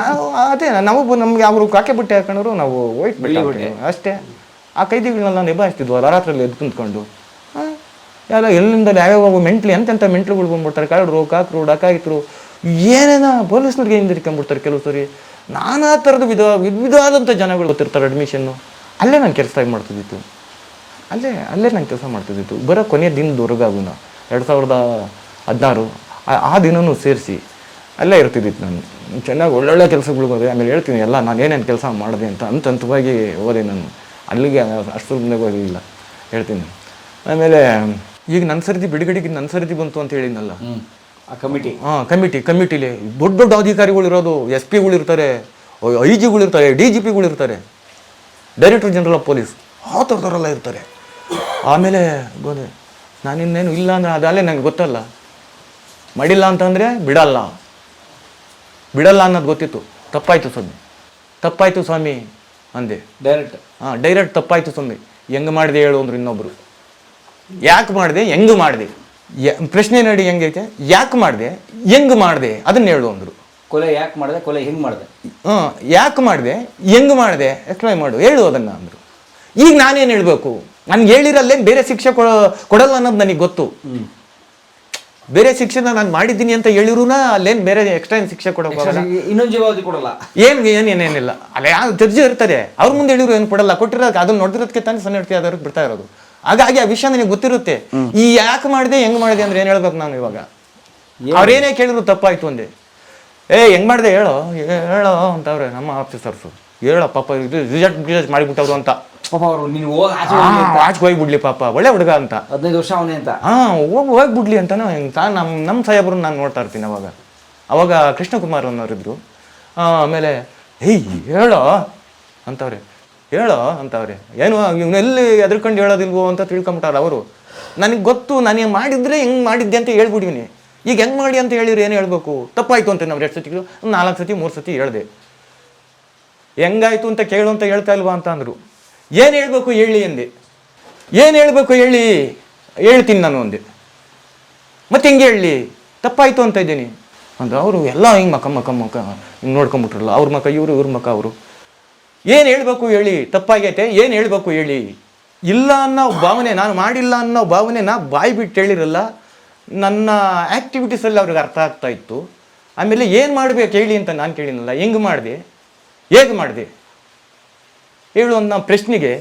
S1: ನಾವು ಅದೇ ನಮಗೆ ಅವರು ಕಾಕೆ ಬಟ್ಟೆ ಹಾಕೊಂಡ್ರು, ನಾವು ವೈಟ್ ಬಟ್ಟೆ ಅಷ್ಟೇ. ಆ ಕೈದಿಗಳನ್ನೆಲ್ಲ ನಿಭಾಯಿಸ್ತಿದ್ವು ರಾತ್ರಿಯಲ್ಲಿ ಎದ್ದು ಕುಂತ್ಕೊಂಡು. ಎಲ್ಲ ಎಲ್ಲಿಂದ ಯಾವ್ಯಾವ ಮೆಂಟ್ಲಿ ಎಂತೆಂಥ ಮೆಂಟ್ಲುಗಳು ಬಂದ್ಬಿಡ್ತಾರೆ, ಕಳ್ಳರು, ಕಾಕರು, ಡಕಾಯಿತರು, ಏನೇನ ಪೊಲೀಸ್ನವ್ರಿಗೆ ಹಿಂದಿರ್ಕೊಂಡ್ಬಿಡ್ತಾರೆ ಕೆಲವು ಸರಿ. ನಾನಾ ಥರದ ವಿಧವಾದಂಥ ಜನಗಳು ಗೊತ್ತಿರ್ತಾರೆ. ಅಡ್ಮಿಷನ್ನು ಅಲ್ಲೇ ನಾನು ಕೆಲಸ ಮಾಡ್ತಿದ್ದಿತ್ತು, ಅಲ್ಲೇ ನಾನು ಕೆಲಸ ಮಾಡ್ತಿದ್ದಿತ್ತು. ಬರೋ ಕೊನೆಯ ದಿನದವರೆಗೂ 2016 ಆ ದಿನವೂ ಸೇರಿಸಿ ಅಲ್ಲೇ ಇರ್ತಿದ್ದಿತ್ತು. ನಾನು ಚೆನ್ನಾಗಿ ಒಳ್ಳೊಳ್ಳೆ ಕೆಲಸಗಳು ಹೋದೆ. ಆಮೇಲೆ ಹೇಳ್ತೀನಿ ಎಲ್ಲ ನಾನು ಏನೇನು ಕೆಲಸ ಮಾಡಿದೆ ಅಂತ ಹಂತವಾಗಿ ಹೋದೆ. ನಾನು ಅಲ್ಲಿಗೆ ಅಷ್ಟು ಮುಂದೆ ಹೋಗಿಲ್ಲ, ಹೇಳ್ತೀನಿ. ಆಮೇಲೆ ಈಗ ನನ್ನ ಸರ್ದಿ ಬಿಡುಗಡೆಗೆ ನನ್ನ ಸರ್ದಿ ಬಂತು ಅಂತ ಹೇಳಿದ್ನಲ್ಲ, ಕಮಿಟಿಲಿ ದೊಡ್ಡ ದೊಡ್ಡ ಅಧಿಕಾರಿಗಳು ಇರೋದು, SP ಗಳಿರ್ತಾರೆ, IG ಗಳಿರ್ತಾರೆ, DGP ಗಳಿರ್ತಾರೆ, ಡೈರೆಕ್ಟರ್ ಜನರಲ್ ಆಫ್ ಪೊಲೀಸ್, ಆ ಥರದವರೆಲ್ಲ ಇರ್ತಾರೆ. ಆಮೇಲೆ ಗೋದೆ ನಾನಿನ್ನೇನು ಇಲ್ಲ ಅಂದರೆ ಅದಲ್ಲೇ ನನಗೆ ಗೊತ್ತಲ್ಲ, ಮಾಡಿಲ್ಲ ಅಂತಂದರೆ ಬಿಡಲ್ಲ ಅನ್ನೋದು ಗೊತ್ತಿತ್ತು. ತಪ್ಪಾಯಿತು ಸ್ವಾಮಿ ಅಂದೆ ಡೈರೆಕ್ಟ್ ತಪ್ಪಾಯಿತು ಸ್ವಾಮಿ. ಹೆಂಗೆ ಮಾಡಿದೆ ಹೇಳು ಅಂದ್ರು ಇನ್ನೊಬ್ರು. ಯಾಕೆ ಮಾಡಿದೆ, ಹೆಂಗೆ ಮಾಡಿದೆ, ಪ್ರಶ್ನೆ ನೋಡಿ ಹೆಂಗೈತೆ, ಯಾಕೆ ಮಾಡಿದೆ, ಹೆಂಗೆ ಮಾಡಿದೆ ಅದನ್ನ ಹೇಳು ಅಂದರು.
S2: ಕೊಲೆ ಯಾಕೆ ಮಾಡಿದೆ, ಕೊಲೆ ಹೆಂಗೆ ಮಾಡಿದೆ,
S1: ಯಾಕೆ ಮಾಡಿದೆ, ಹೆಂಗೆ ಮಾಡಿದೆ ಎಕ್ಸ್ಪ್ಲೈನ್ ಮಾಡು, ಹೇಳು ಅದನ್ನು ಅಂದರು. ಈಗ ನಾನೇನು ಹೇಳಬೇಕು, ನನ್ಗೆ ಹೇಳಿರಲ್ಲೇ ಬೇರೆ ಶಿಕ್ಷೆ ಕೊಡಲ್ಲ ಅನ್ನೋದು ನನಗೆ ಗೊತ್ತು. ಬೇರೆ ಶಿಕ್ಷೆನ ನಾನು ಮಾಡಿದ್ದೀನಿ ಅಂತ ಹೇಳಿರುನ ಅಲ್ಲೇನು ಬೇರೆ ಎಕ್ಸ್ಟ್ರಾ ಶಿಕ್ಷೆ ಕೊಡೋಕ್ಕಾಗಲ್ಲ,
S2: ಇನ್ನೊಂದು ಜವಾಬ್ದಾರಿ ಕೊಡಲ್ಲ,
S1: ಏನಿಲ್ಲ. ಅಲ್ಲ ಯಾವ ಜಡ್ಜಿ ಇರ್ತಾರೆ, ಅವ್ರ ಮುಂದೆ ಹೇಳಿದ್ರು ಏನು ಕೊಡಲ್ಲ, ಕೊಟ್ಟಿರೋದು ಅದನ್ನ ನೋಡಿರೋದಕ್ಕೆ ತಾನೇ ಸಣ್ಣ ಇಡ್ತೀವಿ, ಅದಕ್ಕೆ ಬಿಡ್ತಾ ಇರೋದು. ಹಾಗಾಗಿ ಆ ವಿಷಯ ನನಗೆ ಗೊತ್ತಿರುತ್ತೆ. ಈ ಯಾಕೆ ಮಾಡಿದೆ, ಹೆಂಗೆ ಮಾಡಿದೆ ಅಂದ್ರೆ ಏನು ಹೇಳ್ಬೇಕು ನಾನು ಇವಾಗ? ಅವ್ರೇನೇ ಕೇಳಿದ್ರು ತಪ್ಪಾಯ್ತು ಅಂದೆ. ಹೆಂಗ್ ಮಾಡಿದೆ ಹೇಳೋ ಅಂತವ್ರೆ ನಮ್ಮ ಆಫೀಸರ್ಸು. ಹೇಳೋ ಪಾಪ ಇದು ರಿಜೆಕ್ಟ್ ಮಾಡಿಬಿಟ್ಟವ್ರು ಅಂತ.
S2: ಪಾಪ ಅವರು ನೀನು
S1: ಆಚೆ ಹೋಗ್ಬಿಡ್ಲಿ ಪಾಪ, ಒಳ್ಳೆ ಹುಡುಗ ಅಂತ,
S2: 15 ವರ್ಷ ಅವನೇ ಅಂತ.
S1: ಹೋಗ್ಬಿಡ್ಲಿ ಅಂತಾನು ನಮ್ಮ ಸಾಹೇಬ್ರನ್ನ ನಾನು ನೋಡ್ತಾ ಇರ್ತೀನಿ. ಅವಾಗ ಕೃಷ್ಣಕುಮಾರ್ ಅನ್ನೋರಿದ್ರು. ಆಮೇಲೆ ಹೇಳೋ ಅಂತವ್ರೆ, ಏನು ಇವನೆಲ್ಲಿ ಎದ್ರಕೊಂಡು ಹೇಳೋದಿಲ್ವೋ ಅಂತ ತಿಳ್ಕೊಂಬಿಟ್ಟಾರ ಅವರು. ನನಗೆ ಗೊತ್ತು, ನಾನು ಮಾಡಿದ್ರೆ ಹೆಂಗೆ ಮಾಡಿದ್ದೆ ಅಂತ ಹೇಳ್ಬಿಟ್ಟಿನಿ. ಈಗ ಹೆಂಗೆ ಮಾಡಿ ಅಂತ ಹೇಳಿದ್ರೆ ಏನು ಹೇಳ್ಬೇಕು, ತಪ್ಪಾಯ್ತು ಅಂತ ನಾವು 2 ಸತಿ 4 ಸತಿ 3 ಸತಿ ಹೇಳಿದೆ. ಹೆಂಗಾಯ್ತು ಅಂತ ಕೇಳು ಅಂತ ಹೇಳ್ತಾ ಇಲ್ವಾ ಅಂತ ಅಂದರು. ಏನು ಹೇಳ್ಬೇಕು ಹೇಳಿ ಅಂದೆ. ಏನು ಹೇಳ್ಬೇಕು ಹೇಳ್ತೀನಿ ನಾನು ಅಂದೆ. ಮತ್ತೆ ಹೆಂಗೆ ಹೇಳಿ, ತಪ್ಪಾಯ್ತು ಅಂತ ಇದ್ದೀನಿ ಅಂದ್ರೆ ಅವರು ಎಲ್ಲ ಹಿಂಗೆ ಮಕ್ಕ ಹಿಂಗೆ ನೋಡ್ಕೊಂಬಿಟ್ರಲ್ಲ, ಅವ್ರ ಮಕ್ಕ ಇವ್ರ ಮಕ್ಕ ಅವರು. ಏನು ಹೇಳ್ಬೇಕು ಹೇಳಿ, ತಪ್ಪಾಗೈತೆ ಏನು ಹೇಳ್ಬೇಕು ಹೇಳಿ. ಇಲ್ಲ ಅನ್ನೋ ಭಾವನೆ, ನಾನು ಮಾಡಿಲ್ಲ ಅನ್ನೋ ಭಾವನೆನ ಬಾಯಿ ಬಿಟ್ಟು ಹೇಳಿರಲ್ಲ, ನನ್ನ ಆ್ಯಕ್ಟಿವಿಟೀಸಲ್ಲಿ ಅವ್ರಿಗೆ ಅರ್ಥ ಆಗ್ತಾ ಇತ್ತು. ಆಮೇಲೆ ಏನು ಮಾಡಬೇಕು ಹೇಳಿ ಅಂತ ನಾನು ಕೇಳಿನಲ್ಲ, ಹೇಗೆ ಮಾಡಿದೆ ಹೇಳು ಅನ್ನೋ ಪ್ರಶ್ನೆಗೆ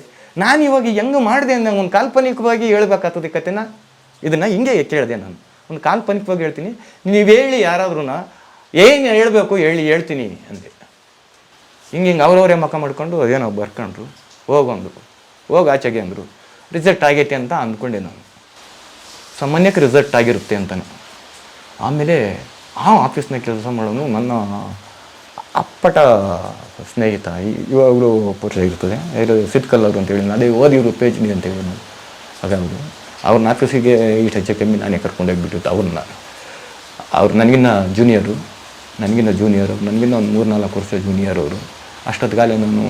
S1: ನಾನು ಇವಾಗ ಹೆಂಗೆ ಮಾಡಿದೆ ಅಂತ ಒಂದು ಕಾಲ್ಪನಿಕವಾಗಿ ಹೇಳ್ಬೇಕಾಗ್ತದೆ ಕತೆನ. ಇದನ್ನು ಹಿಂಗೆ ಕೇಳಿದೆ ನಾನು, ಒಂದು ಕಾಲ್ಪನಿಕವಾಗಿ ಹೇಳ್ತೀನಿ, ನೀವು ಹೇಳಿ ಯಾರಾದ್ರೂ ಏನು ಹೇಳಬೇಕು ಹೇಳ್ತೀನಿ ಅಂದೆ. ಹಿಂಗೆ ಅವ್ರವರೇ ಮಕ್ಕ ಮಾಡ್ಕೊಂಡು ಅದೇನೋ ಬರ್ಕೊಂಡ್ರು, ಹೋಗಿ ಆಚೆಗೆ ಅಂದರು. ರಿಸಲ್ಟ್ ಆಗೈತೆ ಅಂತ ಅಂದ್ಕೊಂಡೆ ನಾನು, ಸಾಮಾನ್ಯಕ್ಕೆ ರಿಸಲ್ಟ್ ಆಗಿರುತ್ತೆ ಅಂತಲೇ. ಆಮೇಲೆ ಆ ಆಫೀಸ್ನಾಗ ಕೆಲಸ ಮಾಡೋನು ನನ್ನ ಅಪ್ಪಟ ಸ್ನೇಹಿತ. ಇವಾಗಲೂ ಪರಿಚಯ ಇರ್ತದೆ. ಇದು ಸಿಟ್ಕಲ್ ಅವರು ಅಂತೇಳಿ ಅದೇ ಓದಿವರು PhD ಅಂತೇಳಿ ಹಾಗಾಗಿ ಅವ್ರನ್ನ ಆಫೀಸಿಗೆ ಇಷ್ಟು ಹೆಚ್ಚು ಕಮ್ಮಿ ನಾನೇ ಕರ್ಕೊಂಡೋಗ್ಬಿಟ್ಟಿತ್ತು ಅವ್ರನ್ನ. ಅವ್ರು ನನಗಿನ್ನ ಜೂನಿಯರು ನನಗಿನ್ನ ಒಂದು 3-4 ವರ್ಷ ಜೂನಿಯರ್ ಅವರು. ಅಷ್ಟೊತ್ತಿಗಾಲೆ ನಾನು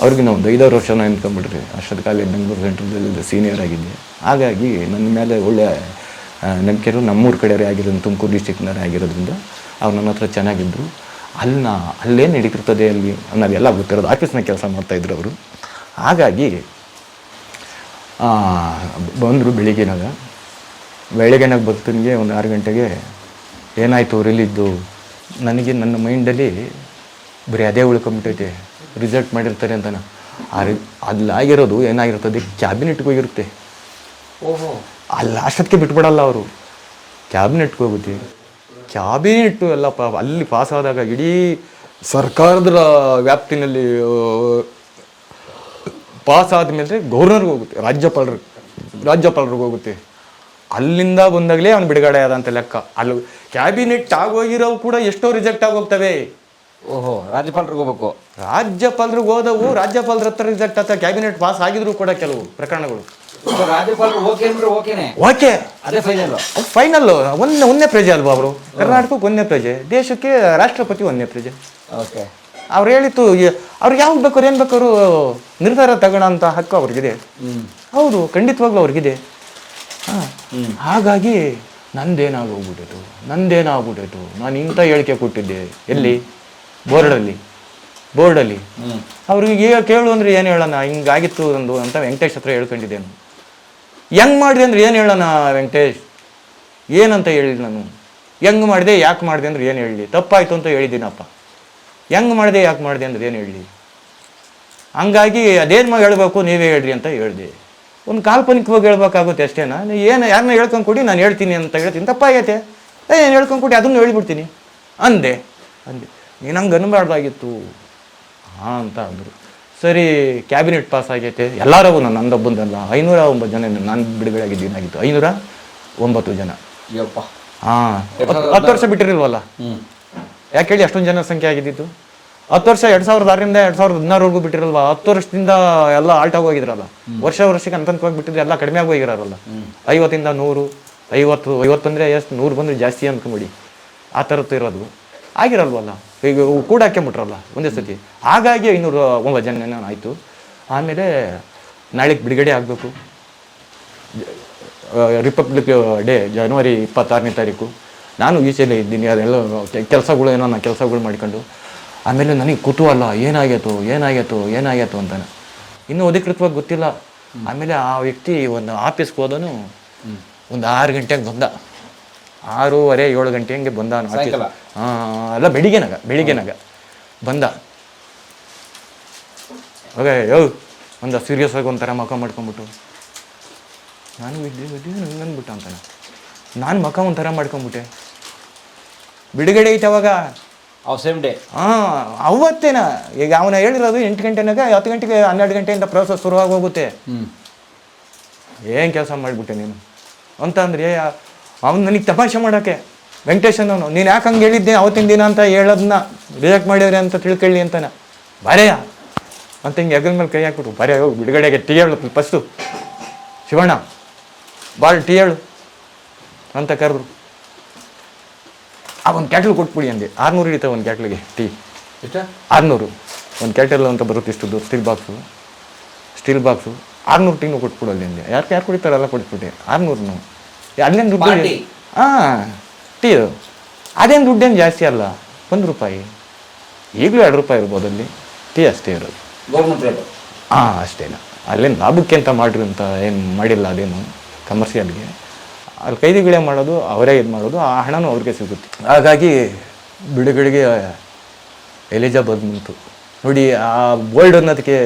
S1: ಅವ್ರಿಗಿನ್ನ ಒಂದು 5-6 ವರ್ಷನ ಅಂದ್ಕೊಂಡ್ಬಿಟ್ರಿ. ಅಷ್ಟೊತ್ತಿಗಾಲೆ ಬೆಂಗಳೂರು ಸೆಂಟ್ರದಲ್ಲಿ ಸೀನಿಯರ್ ಆಗಿದ್ದೆ. ಹಾಗಾಗಿ ನನ್ನ ಮೇಲೆ ಒಳ್ಳೆಯ ನಂಬಿಕೆರು ನಮ್ಮೂರ ಕಡೆಯವರೇ ಆಗಿರೋದು, ತುಮಕೂರು ಡಿಸ್ಟಿಕ್ನವರೇ ಆಗಿರೋದ್ರಿಂದ ಅವ್ರು ನನ್ನ ಹತ್ರ ಚೆನ್ನಾಗಿದ್ದರು. ಅಲ್ಲೇನು ನಡೀತಿರ್ತದೆ ಅಲ್ಲಿ ಅನ್ನೋದೆಲ್ಲ ಗೊತ್ತಿರೋದು. ಆಫೀಸ್ನಾಗ ಕೆಲಸ ಮಾಡ್ತಾಯಿದ್ರು ಅವರು. ಹಾಗಾಗಿ ಬಂದರು ಬೆಳಿಗ್ಗೆನಾಗ ಬರ್ತೀನಿ. ಒಂದು 6 ಗಂಟೆಗೆ ಏನಾಯಿತು ರಿಲೀಸ್ದು ನನಗೆ ನನ್ನ ಮೈಂಡಲ್ಲಿ ಬರೀ ಅದೇ ಉಳ್ಕೊಂಬಿಟ್ಟೈತೆ. ರಿಸಲ್ಟ್ ಮಾಡಿರ್ತಾರೆ ಅಂತಾನೆ. ಅಲ್ಲಾಗಿರೋದು ಏನಾಗಿರ್ತದೆ, ಕ್ಯಾಬಿನೆಟ್ಗೆ ಹೋಗಿರುತ್ತೆ.
S2: ಓಹೋ,
S1: ಅಲ್ಲಿ ಅಷ್ಟೊತ್ತಿಗೆ ಬಿಟ್ಬಿಡಲ್ಲ ಅವರು. ಕ್ಯಾಬಿನೆಟ್ಗೆ ಹೋಗುತ್ತೆ. ಕ್ಯಾಬಿನೆಟ್ಟು ಎಲ್ಲ ಅಲ್ಲಿ ಪಾಸಾದಾಗ ಇಡೀ ಸರ್ಕಾರದ ವ್ಯಾಪ್ತಿನಲ್ಲಿ ಪಾಸಾದ ಮೇಲೆ ಗವರ್ನರ್ಗೆ ಹೋಗುತ್ತೆ, ರಾಜ್ಯಪಾಲರಿಗೆ ಹೋಗುತ್ತೆ. ಅಲ್ಲಿಂದ ಬಂದಾಗಲೇ ಅವ್ನು ಬಿಡುಗಡೆ ಆದಂಥ ಲೆಕ್ಕ. ಅಲ್ಲಿ ಕ್ಯಾಬಿನೆಟ್ ಆಗೋಗಿರೋವು ಕೂಡ ಎಷ್ಟೋ ರಿಜೆಕ್ಟ್ ಆಗೋಗ್ತವೆ.
S2: ಓಹೋ, ರಾಜ್ಯಪಾಲರಿಗೆ ಹೋಗ್ಬೇಕು.
S1: ರಾಜ್ಯಪಾಲರಿಗೆ ಹೋದವು ರಾಜ್ಯಪಾಲರ ಹತ್ರ ರಿಜೆಕ್ಟ್ ಆಗ್ತವೆ. ಕ್ಯಾಬಿನೆಟ್ ಪಾಸ್ ಆಗಿದ್ರು ಕೂಡ ಕೆಲವು ಪ್ರಕರಣಗಳು.
S2: ರಾಜ್ಯಪಾಲರು ಓಕೆ, ಅದೇ
S1: ಫೈನಲ್. ಒಂದೇ ಪ್ರಜೆ ಅಲ್ವಾ ಅವರು? ಕರ್ನಾಟಕಕ್ಕೆ ಒಂದೇ ಪ್ರಜೆ, ದೇಶಕ್ಕೆ ರಾಷ್ಟ್ರಪತಿ ಒಂದೇ ಪ್ರಜೆ.
S2: ಓಕೆ,
S1: ಅವ್ರು ಹೇಳಿತ್ತು ಅವ್ರಿಗೆ ಯಾವಾಗ ಬೇಕಾದ್ರು ಏನು ಬೇಕಾದ್ರು ನಿರ್ಧಾರ ತಗೊಳ್ಳೋಂಥ ಹಕ್ಕು ಅವ್ರಿಗಿದೆ. ಹೌದು, ಖಂಡಿತವಾಗ್ಲೂ ಅವ್ರಿಗಿದೆ. ಹಾಗಾಗಿ ನಂದೇನಾಗೋಗ್ಬಿಟ್ಟಿತ್ತು. ನಾನು ಇಂಥ ಹೇಳಿಕೆ ಕೊಟ್ಟಿದ್ದೆ. ಎಲ್ಲಿ? ಬೋರ್ಡಲ್ಲಿ ಅವ್ರಿಗೆ ಕೇಳು ಅಂದರೆ ಏನು ಹೇಳೋಣ, ಹಿಂಗಾಗಿತ್ತು ಒಂದು ಅಂತ ವೆಂಕಟೇಶ್ ಹತ್ರ ಹೇಳ್ಕೊಂಡಿದ್ದೇನು. ಹೆಂಗೆ ಮಾಡಿದೆ ಅಂದ್ರೆ ಏನು ಹೇಳೋಣ ವೆಂಕಟೇಶ್, ಏನಂತ ಹೇಳಿಲ್ಲ ನಾನು. ಹೆಂಗೆ ಮಾಡಿದೆ, ಯಾಕೆ ಮಾಡಿದೆ ಅಂದ್ರೆ ಏನು ಹೇಳಲಿ? ತಪ್ಪಾಯಿತು ಅಂತ ಹೇಳಿದ್ದೀನಪ್ಪ. ಹೆಂಗೆ ಮಾಡಿದೆ, ಯಾಕೆ ಮಾಡಿದೆ ಅಂದ್ರೆ ಏನು ಹೇಳಲಿ? ಹಂಗಾಗಿ ಅದೇನು ಹೇಳಬೇಕು ನೀವೇ ಹೇಳ್ರಿ ಅಂತ ಹೇಳಿದೆ. ಒಂದು ಕಾಲ್ಪನಿಕವಾಗಿ ಹೇಳ್ಬೇಕಾಗುತ್ತೆ ಅಷ್ಟೇನಾ? ಯಾರನ್ನ ಹೇಳ್ಕೊಂಡು ಕೊಡಿ, ನಾನು ಹೇಳ್ತೀನಿ ಅಂತ ಹೇಳ್ತೀನಿ. ತಪ್ಪಾಗೈತೆ, ಏನು ಹೇಳ್ಕೊಂಡು ಕೊಡಿ, ಅದನ್ನು ಹೇಳ್ಬಿಡ್ತೀನಿ ಅಂದೆ. ನೀನು ಹಂಗೆ ಅನ್ಬಾರ್ದಾಗಿತ್ತು ಅಂತ ಅಂದರು. ಸರಿ, ಕ್ಯಾಬಿನೆಟ್ ಪಾಸ್ ಆಗೈತೆ. ಎಲ್ಲರೂ ನಂದೊಬ್ಬಂದಲ್ಲ, 509 ಜನ ನಾನು ಬಿಡುಗಡೆ ಆಗಿದ್ದೇನಾಗಿತ್ತು. 509 ಜನ. ಹಾಂ, 10 ವರ್ಷ ಬಿಟ್ಟಿರಲ್ವಲ್ಲ. ಯಾಕೆ ಹೇಳಿ ಅಷ್ಟೊಂದು ಜನ ಸಂಖ್ಯೆ ಆಗಿದ್ದಿತ್ತು? 10 ವರ್ಷ 2006ರಿಂದ 2016ವರೆಗೂ ಬಿಟ್ಟಿರಲ್ವ? 10 ವರ್ಷದಿಂದ ಎಲ್ಲ ಆಲ್ಟಾಗಿ ಹೋಗಿದ್ರಲ್ಲ. ವರ್ಷಕ್ಕೆ ಅಂತಂತವಾಗಿ ಬಿಟ್ಟಿದ್ರೆ ಎಲ್ಲ ಕಡಿಮೆ ಆಗಿ ಹೋಗಿರಲ್ಲ. 50ರಿಂದ 100, 50 ಅಂದರೆ ಎಷ್ಟು, 100 ಬಂದರೆ ಜಾಸ್ತಿ ಅಂದ್ಕೊಂಬಿಡಿ. ಆ ಥರದ್ದು ಇರೋದು ಆಗಿರಲ್ವಲ್ಲ. ಈಗ ಕೂಡ ಹಾಕ್ಕೊಂಬಿಟ್ರಲ್ಲ ಒಂದೇ ಸತಿ. ಹಾಗಾಗಿ 509 ಜನ ಆಯಿತು. ಆಮೇಲೆ ನಾಳೆಗೆ ಬಿಡುಗಡೆ ಆಗಬೇಕು. ರಿಪಬ್ಲಿಕ್ ಡೇ ಜನವರಿ 26ನೇ ತಾರೀಕು. ನಾನು ಈಚೆಲ್ಲೇ ಇದ್ದೀನಿ. ಅದೆಲ್ಲ ಕೆಲಸಗಳು ಮಾಡಿಕೊಂಡು ಆಮೇಲೆ ನನಗೆ ಕುತೂಹಲ, ಏನಾಗೈತೋ ಅಂತಾನೆ. ಇನ್ನೂ ಅಧಿಕೃತವಾಗಿ ಗೊತ್ತಿಲ್ಲ. ಆಮೇಲೆ ಆ ವ್ಯಕ್ತಿ ಒಂದು ಆಫೀಸ್ಗೆ ಹೋದನು. ಒಂದು 6 ಗಂಟೆಗೆ ಬಂದ, 6:30-7 ಗಂಟೆ ಹಂಗೆ ಬಂದ. ಅಲ್ಲ, ಬೆಳಿಗ್ಗೆನಾಗ ಬಂದ. ಓಕೆ, ಒಂದು ಸೀರಿಯಸ್ ಆಗಿ ಒಂಥರ ಮಖ ಮಾಡ್ಕೊಂಬಿಟ್ಟು, ನಾನು ಅಂದ್ಬಿಟ್ಟು ಅಂತಾನೆ. ನಾನು ಮಖ ಒಂಥರ ಮಾಡ್ಕೊಂಬಿಟ್ಟೆ. ಬಿಡುಗಡೆ ಐತೆ ಅವಾಗ,
S2: ಸೇಮ್ ಡೇ.
S1: ಅವತ್ತೇನ. ಈಗ ಅವನ ಹೇಳಿರೋದು 8 ಗಂಟೆನಾಗ, 10 ಗಂಟೆಗೆ 12 ಗಂಟೆಯಿಂದ ಪ್ರೊಸೆಸ್ ಶುರುವಾಗಿ ಹೋಗುತ್ತೆ. ಏನು ಕೆಲಸ ಮಾಡಿಬಿಟ್ಟೆ ನೀನು ಅಂತ ಅಂದರೆ ಅವ್ನು ನನಗೆ ತಮಾಷೆ ಮಾಡೋಕ್ಕೆ ವೆಂಕಟೇಶನವನು, ನೀನು ಯಾಕೆ ಹಂಗೆ ಹೇಳಿದ್ದೆ ಅವತ್ತಿನ ದಿನ ಅಂತ ಹೇಳೋದನ್ನ ರಿಜೆಕ್ಟ್ ಮಾಡಿದ್ರೆ ಅಂತ ತಿಳ್ಕೊಳ್ಳಿ ಅಂತಾನೆ. ಬರೆಯ ಅಂತ ಹಿಂಗೆ ಹೆಗಲ ಮೇಲೆ ಕೈ ಹಾಕ್ಬಿಟ್ಟು, ಬರೆಯ ಬಿಡುಗಡೆಗೆ ಟೀ ಹೇಳು ಫಸ್ಟು, ಶಿವಣ್ಣ ಬಾಳ್ ಟೀ ಹೇಳು ಅಂತ ಕರೆದ್ರು. ಒಂದು ಕ್ಯಾಟ್ಲ್ ಕೊಟ್ಬಿಡಿ ಅಂದೆ. 600 ಹಿಡಿತಾವೆ ಒಂದು ಕ್ಯಾಟ್ಲಿಗೆ ಟೀ. 600 ಒಂದು ಕ್ಯಾಟಲ್ ಅಂತ ಬರುತ್ತೆ. ಇಷ್ಟು ದೊಡ್ಡ ಸ್ಟೀಲ್ ಬಾಕ್ಸು 600 ಟೀನು ಕೊಟ್ಬಿಡೋಲ್ಲಿ ಅಂದೆ. ಯಾರು ಕುಡಿತಾರಲ್ಲ ಕೊಟ್ಬಿಟ್ಟೆ. 600 ಅಲ್ಲೇನು ದುಡ್ಡು. ಟೀ ಅದೇನು ದುಡ್ಡೇನು ಜಾಸ್ತಿ ಅಲ್ಲ, ₹1. ಈಗಲೂ ₹2 ಇರ್ಬೋದು ಅಲ್ಲಿ. ಟೀ ಅಷ್ಟೇ ಇರೋದು. ಅಷ್ಟೇನಾ. ಅಲ್ಲೇನು ಲಾಭಕ್ಕೆ ಅಂತ ಮಾಡ್ರಿ ಅಂತ ಏನು ಮಾಡಿಲ್ಲ. ಅದೇನು ಕಮರ್ಷಿಯಲ್ಗೆ ಅಲ್ಲಿ ಕೈದಿಗಳೇ ಮಾಡೋದು, ಅವರೇ ಇದು ಮಾಡೋದು, ಆ ಹಣನೂ ಅವ್ರಿಗೆ ಸಿಗುತ್ತೆ. ಹಾಗಾಗಿ ಬಿಡುಗಡೆಗೆ ಎಲಿಜಿಬಲ್ ಬಂತು ನೋಡಿ. ಆ ಬೋಲ್ಡ್ ಅನ್ನೋದಕ್ಕೆ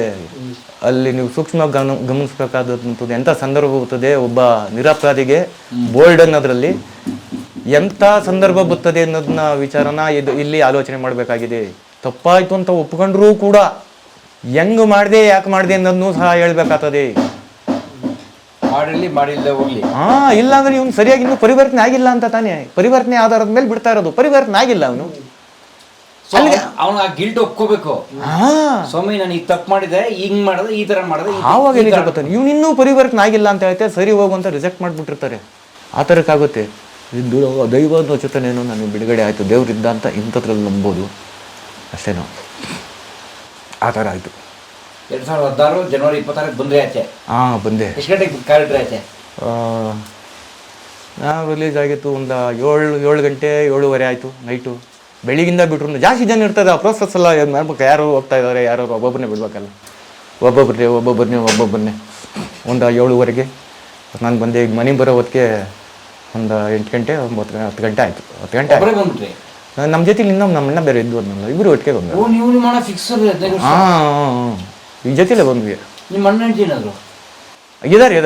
S1: ಅಲ್ಲಿ ನೀವು ಸೂಕ್ಷ್ಮವಾಗಿ ಗಮನಿಸ್ಬೇಕಾದಂಥದ್ದು ಎಂಥ ಸಂದರ್ಭ ಬರ್ತದೆ. ಒಬ್ಬ ನಿರಪರಾಧಿಗೆ ಬೋಲ್ಡ್ ಅನ್ನೋದ್ರಲ್ಲಿ ಎಂಥ ಸಂದರ್ಭ ಬರ್ತದೆ ಅನ್ನೋದನ್ನ ವಿಚಾರನ ಇಲ್ಲಿ ಆಲೋಚನೆ ಮಾಡಬೇಕಾಗಿದೆ. ತಪ್ಪಾಯಿತು ಅಂತ ಒಪ್ಕೊಂಡ್ರೂ ಕೂಡ ಹೆಂಗೆ ಮಾಡಿದೆ, ಯಾಕೆ ಮಾಡಿದೆ ಅನ್ನೋದನ್ನೂ ಸಹ ಹೇಳ್ಬೇಕಾಗ್ತದೆ.
S2: ಮಾಡಿಲ್ಲದೆ ಹೋಗ್ಲಿ.
S1: ಇಲ್ಲ ಅಂದ್ರೆ ಇವ್ನು ಸರಿಯಾಗಿ ಇನ್ನೂ ಪರಿವರ್ತನೆ ಆಗಿಲ್ಲ ಅಂತ ತಾನೇ. ಪರಿವರ್ತನೆ ಆಧಾರದ ಮೇಲೆ ಬಿಡ್ತಾ ಇರೋದು. ಪರಿವರ್ತನೆ ಆಗಿಲ್ಲ ಅವನು.
S2: ಅವನು ಆ ಗಿಲ್ಟ್ ಒಪ್ಕೋಬೇಕು. ಸ್ವಾಮಿ ನಾನು ಈಗ ತಪ್ಪು ಮಾಡಿದೆ, ಹಿಂಗ್ ಮಾಡಿದ್ರೆ ಈ ತರ ಮಾಡಿದ್ರೆ
S1: ಆವಾಗ ಏನಿದೆ ಗೊತ್ತಾನೆ, ಇವ್ನು ಇನ್ನೂ ಪರಿವರ್ತನೆ ಆಗಿಲ್ಲ ಅಂತ ಹೇಳ್ತೆ, ಸರಿ ಹೋಗು ಅಂತ ರಿಜೆಕ್ಟ್ ಮಾಡಿಬಿಟ್ಟಿರ್ತಾರೆ. ಆ ಥರಕ್ಕಾಗುತ್ತೆ. ಇದು ದೈವದ ಚೇತನೇನೋ ನನಗೆ ಬಿಡುಗಡೆ ಆಯಿತು, ದೇವ್ರಿದ್ದ ಅಂತ ಇಂಥದ್ರಲ್ಲಿ ನಂಬೋದು ಅಷ್ಟೇ. ನಾವು ಆ ಥರ ಆಯಿತು.
S2: 2016 ಜನವರಿ 26 ಬಂದ್ರೆ ಆಚೆ.
S1: ಬಂದೆ.
S2: ಎಷ್ಟು ಗಂಟೆಗೆ ಕ್ಯಾರೆಕ್ಟರ್ ಆಚೆ?
S1: ನಾವು ರಿಲೀಸ್ ಆಗಿತ್ತು ಒಂದು 7 ಗಂಟೆ 7:30 ಆಯಿತು ನೈಟು. ಬೆಳಿಗಿಂದ ಬಿಟ್ರು ಜಾಸ್ತಿ ಜನ ಇರ್ತದೆ. ಆ ಪ್ರೋಸೆಸ್ ಎಲ್ಲ ಮಾಡ್ಬೇಕು. ಯಾರು ಹೋಗ್ತಾ ಇದ್ದಾರೆ, ಯಾರು ಒಬ್ಬೊಬ್ಬರನ್ನೇ ಬಿಡ್ಬೇಕಲ್ಲ. ಒಬ್ಬೊಬ್ಬರನ್ನೇ ಒಂದು 7:30 ನಾನು ಬಂದೆ. ಈಗ ಮನೆಗೆ ಬರೋ ಹೊತ್ತಿಗೆ ಒಂದು 8 ಗಂಟೆ 10 ಗಂಟೆ ಆಯಿತು. 10 ಗಂಟೆ
S2: ಬಂದ್ರಿ.
S1: ನಮ್ಮ ಜೊತೆಲಿ ಇನ್ನೊಂದು ನಮ್ಮ ಅಣ್ಣ ಬೇರೆ ಇದ್ದು ಅನ್ನಲ್ಲ, ಇಬ್ಬರು ಒಟ್ಟಿಗೆ ಬಂದರು. ಈ ಜೊತೆಲೇ ಬಂದ್ವಿ.
S2: ನಿಮ್ಮ ಅಣ್ಣ ಹೆಂಡತಿ ಏನಾದ್ರು
S1: ಇದ್ದಾರೆ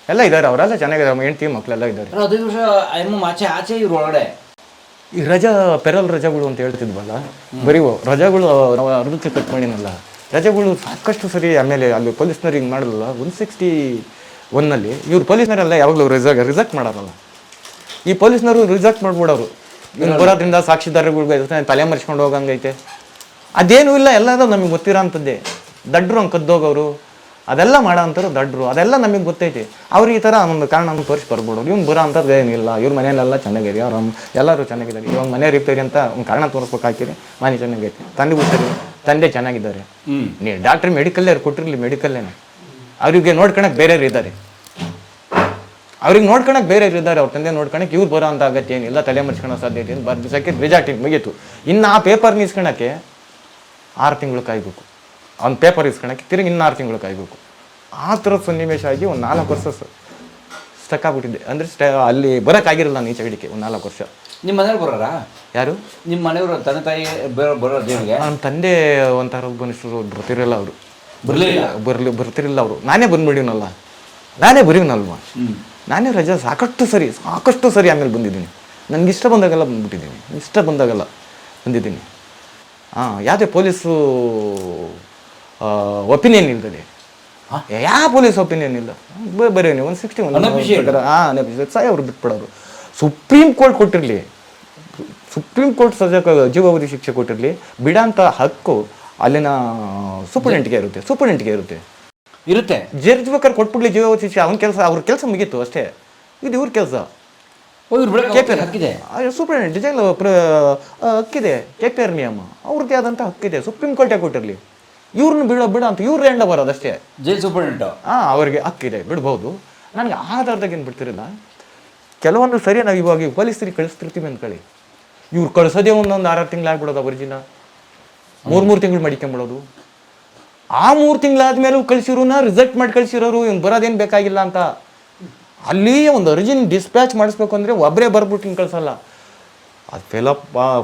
S1: ಎಲ್ಲ ಇದ್ದಾರೆ. ಅವರೆಲ್ಲ ಚೆನ್ನಾಗಿದ್ದಾರೆ. ನಮ್ಮ ಹೆಂಡತಿ ಮಕ್ಕಳೆಲ್ಲ ಇದ್ದಾರೆ.
S2: 15 ವರ್ಷ ಆಚೆ ಆಚೆ ಇವ್ರ ಒಳಗಡೆ
S1: ಈ ಪೆರಲ್ ರಜಾಗಳು ಅಂತ ಹೇಳ್ತಿದ್ವಲ್ಲ, ಬರೀ ರಜಾಗಳು ನಾವು ಅರ್ಧಕ್ಕೆ ಕಟ್ ಮಾಡಿನಲ್ಲ. ರಜಾಗಳು ಸಾಕಷ್ಟು ಸರಿ. ಆಮೇಲೆ ಅಲ್ಲಿ ಪೊಲೀಸ್ನವ್ರು ಹಿಂಗೆ ಮಾಡಲ್ಲ. 161ನಲ್ಲಿ ಇವ್ರು ಪೊಲೀಸ್ನವರೆಲ್ಲ ಯಾವಾಗಲೂ ರಿಜೆಕ್ಟ್ ಮಾಡೋರಲ್ಲ. ಈ ಪೊಲೀಸ್ನವರು ರಿಜೆಕ್ಟ್ ಮಾಡ್ಬಿಡೋರು. ಇವ್ನು ಬರೋದ್ರಿಂದ ಸಾಕ್ಷಿದಾರಗಳು ತಲೆ ಮರೆಸ್ಕೊಂಡು ಹೋಗಂಗೈತೆ. ಅದೇನೂ ಇಲ್ಲ, ಎಲ್ಲರೂ ನಮಗೆ ಗೊತ್ತಿರೋ ಅಂಥದ್ದೇ. ದಡ್ರು ಹಂಗೆ ಕದ್ದೋಗವರು, ಅದೆಲ್ಲ ಮಾಡೋ ಅಂಥವ್ರು ದಡ್ರು. ಅದೆಲ್ಲ ನಮಗೆ ಗೊತ್ತೈತಿ. ಅವ್ರು ಈ ಥರ ಒಂದು ಕಾರಣ ತೋರಿಸಿ ಬರ್ಬಿಡೋರು. ಇವ್ನು ಬರೋ ಅಂಥದ್ದು ಏನಿಲ್ಲ, ಇವ್ರ ಮನೆಯಲ್ಲೆಲ್ಲ ಚೆನ್ನಾಗಿದೆ, ಅವ್ರು ಎಲ್ಲರೂ ಚೆನ್ನಾಗಿದ್ದಾರೆ. ಇವಾಗ ಮನೆ ರಿಪೇರಿ ಅಂತ ಒಂದು ಕಾರಣ ತೋರಿಸ್ಬೇಕು ಹಾಕಿರಿ, ಮನೆ ಚೆನ್ನಾಗೈತೆ, ತಂದೆ ಚೆನ್ನಾಗಿದ್ದಾರೆ. ನೀವು ಡಾಕ್ಟ್ರಿ ಮೆಡಿಕಲ್ಲೇ ಕೊಟ್ಟಿರಲಿ, ಮೆಡಿಕಲ್ಲೇನೆ ಅವರಿಗೆ ನೋಡ್ಕೊಳಕ್ಕೆ ಬೇರೆಯವ್ರು ಇದ್ದಾರೆ. ಅವ್ರಿಗೆ ನೋಡ್ಕೊಳಕ್ಕೆ ಬೇರೆಯವ್ರು ಇದ್ದಾರೆ. ಅವ್ರ ತಂದೆ ನೋಡ್ಕೊಳಕ್ಕೆ ಇವ್ರು ಬರೋ ಅಂತ ಅಗತ್ಯ ಏನಿಲ್ಲ. ತಲೆ ಮರ್ಸ್ಕೊಳ್ಳೋ ಸಾಧ್ಯತೆ ಏನು ಬರ್ದಿಸೋಕ್ಕೆ ರಿಜೆಕ್ಟ್ ಮುಗೀತು. ಇನ್ನು ಆ ಪೇಪರ್ನ ಇಸ್ಕೊಳಕ್ಕೆ 6 ತಿಂಗಳು ಕಾಯ್ಬೇಕು. ಅವ್ನು ಪೇಪರ್ ಇಸ್ಕೊಳಕ್ಕೆ ತಿರುಗಿ ಇನ್ನು 6 ತಿಂಗಳು ಕಾಯ್ಬೇಕು. ಆ ಥರದ ಸನ್ನಿವೇಶ ಆಗಿ ಒಂದು 4 ವರ್ಷ ಸ್ಟಕ್ ಆಗ್ಬಿಟ್ಟಿದ್ದೆ. ಅಂದರೆ ಅಲ್ಲಿ ಬರೋಕ್ಕಾಗಿರಲ್ಲ ನಾನು ಈಚೆ ಹಿಡಿಕೆ ಒಂದು 4 ವರ್ಷ.
S2: ನಿಮ್ಮ ಮನೆಯವ್ರು ಬರೋರಾ?
S1: ಯಾರು? ನಿಮ್ಮ
S2: ಮನೆಯವರು ತಂದೆ ತಾಯಿ ಬರೋ ದೇವಿಗೆ?
S1: ನನ್ನ ತಂದೆ ಒಂಥರ ಬನಿಷ್ಠರು ಬರ್ತಿರಲಿಲ್ಲ. ಅವರು ಬರ್ತಿರಲಿಲ್ಲ ಅವರು. ನಾನೇ ಬಂದ್ಬಿಡಿನಲ್ವ. ನಾನೇ ರಜಾ ಸಾಕಷ್ಟು ಸರಿ ಆಮೇಲೆ ಬಂದಿದ್ದೀನಿ. ನನಗೆ ಇಷ್ಟ ಬಂದಾಗೆಲ್ಲ ಬಂದಿದ್ದೀನಿ. ಯಾವುದೇ ಪೊಲೀಸು ಒಪಿನಿಯನ್ ಇಲ್ದದೆ. ಯಾವ ಪೊಲೀಸ್ ಒಪಿನಿಯನ್ ಇಲ್ಲ. ಬರೀ 161 ಅವ್ರು ಬಿಟ್ಬಿಡೋರು. ಸುಪ್ರೀಂ ಕೋರ್ಟ್ ಕೊಟ್ಟಿರಲಿ, ಸುಪ್ರೀಂ ಕೋರ್ಟ್ ಸದ್ಯಕ್ಕೆ ಜೀವಾವಧಿ ಶಿಕ್ಷೆ ಕೊಟ್ಟಿರಲಿ, ಬಿಡೋಂಥ ಹಕ್ಕು ಅಲ್ಲಿನ ಸೂಪರಿಂಟೆಂಟ್ಗೆ ಇರುತ್ತೆ. ಜಡ್ಜ್ ಬೇಕಾದ್ರೆ ಕೊಟ್ಬಿಡ್ಲಿ ಜೀವಾವಧಿ ಶಿಕ್ಷೆ. ಅವ್ರ ಕೆಲಸ ಮುಗೀತು ಅಷ್ಟೇ. ಇದು ಇವ್ರ ಕೆಲಸ. ಸೂಪರಿಂಟೆಂಡೆಂಟ್ ಜೈಲ್ ಹಕ್ಕಿದೆ. KPR ನಿಯಮ ಅವ್ರದ್ದೇ ಆದಂಥ ಹಕ್ಕಿದೆ. ಸುಪ್ರೀಂ ಕೋರ್ಟೇ ಕೊಟ್ಟಿರಲಿ. ಇವ್ರನ್ನ ಬಿಡ ಅಂತ ಇವ್ರ ಎಂಡ ಬರೋದಷ್ಟೇ.
S2: ಜೈಲ್ ಸೂಪರಿಂಟೆಂಟ್
S1: ಅವ್ರಿಗೆ ಹಕ್ಕಿದೆ, ಬಿಡ್ಬೋದು. ನನಗೆ ಆಧಾರದಾಗ ಏನು ಬಿಡ್ತಿರಲಿಲ್ಲ. ಕೆಲವೊಂದು ಸರಿ ನಾವು ಇವಾಗ ಪೊಲೀಸರಿಗೆ ಕಳಿಸ್ತಿರ್ತೀವಿ ಅಂದ್ಕೊಳ್ಳಿ. ಇವ್ರು ಕಳಿಸೋದೇ ಒಂದೊಂದು 6 ತಿಂಗಳು ಆಗ್ಬಿಡೋದು. ಒರಿಜಿನ 3 ತಿಂಗಳು ಮಡಿಕೊಂಬಿಡೋದು. ಆ 3 ತಿಂಗಳಾದ್ಮೇಲೂ ಕಳಿಸಿರೋನ ರಿಜೆಕ್ಟ್ ಮಾಡಿ ಕಳಿಸಿರೋರು. ಇವ್ನು ಬರೋದೇನು ಬೇಕಾಗಿಲ್ಲ ಅಂತ. ಅಲ್ಲಿ ಒಂದು ಅರ್ಜಿನ ಡಿಸ್ಪ್ಯಾಚ್ ಮಾಡಿಸ್ಬೇಕು ಅಂದರೆ ಒಬ್ಬರೇ ಬರ್ಬಿಟ್ಟು ಹಿಂಗೆ ಕಳಿಸಲ್ಲ. ಅದು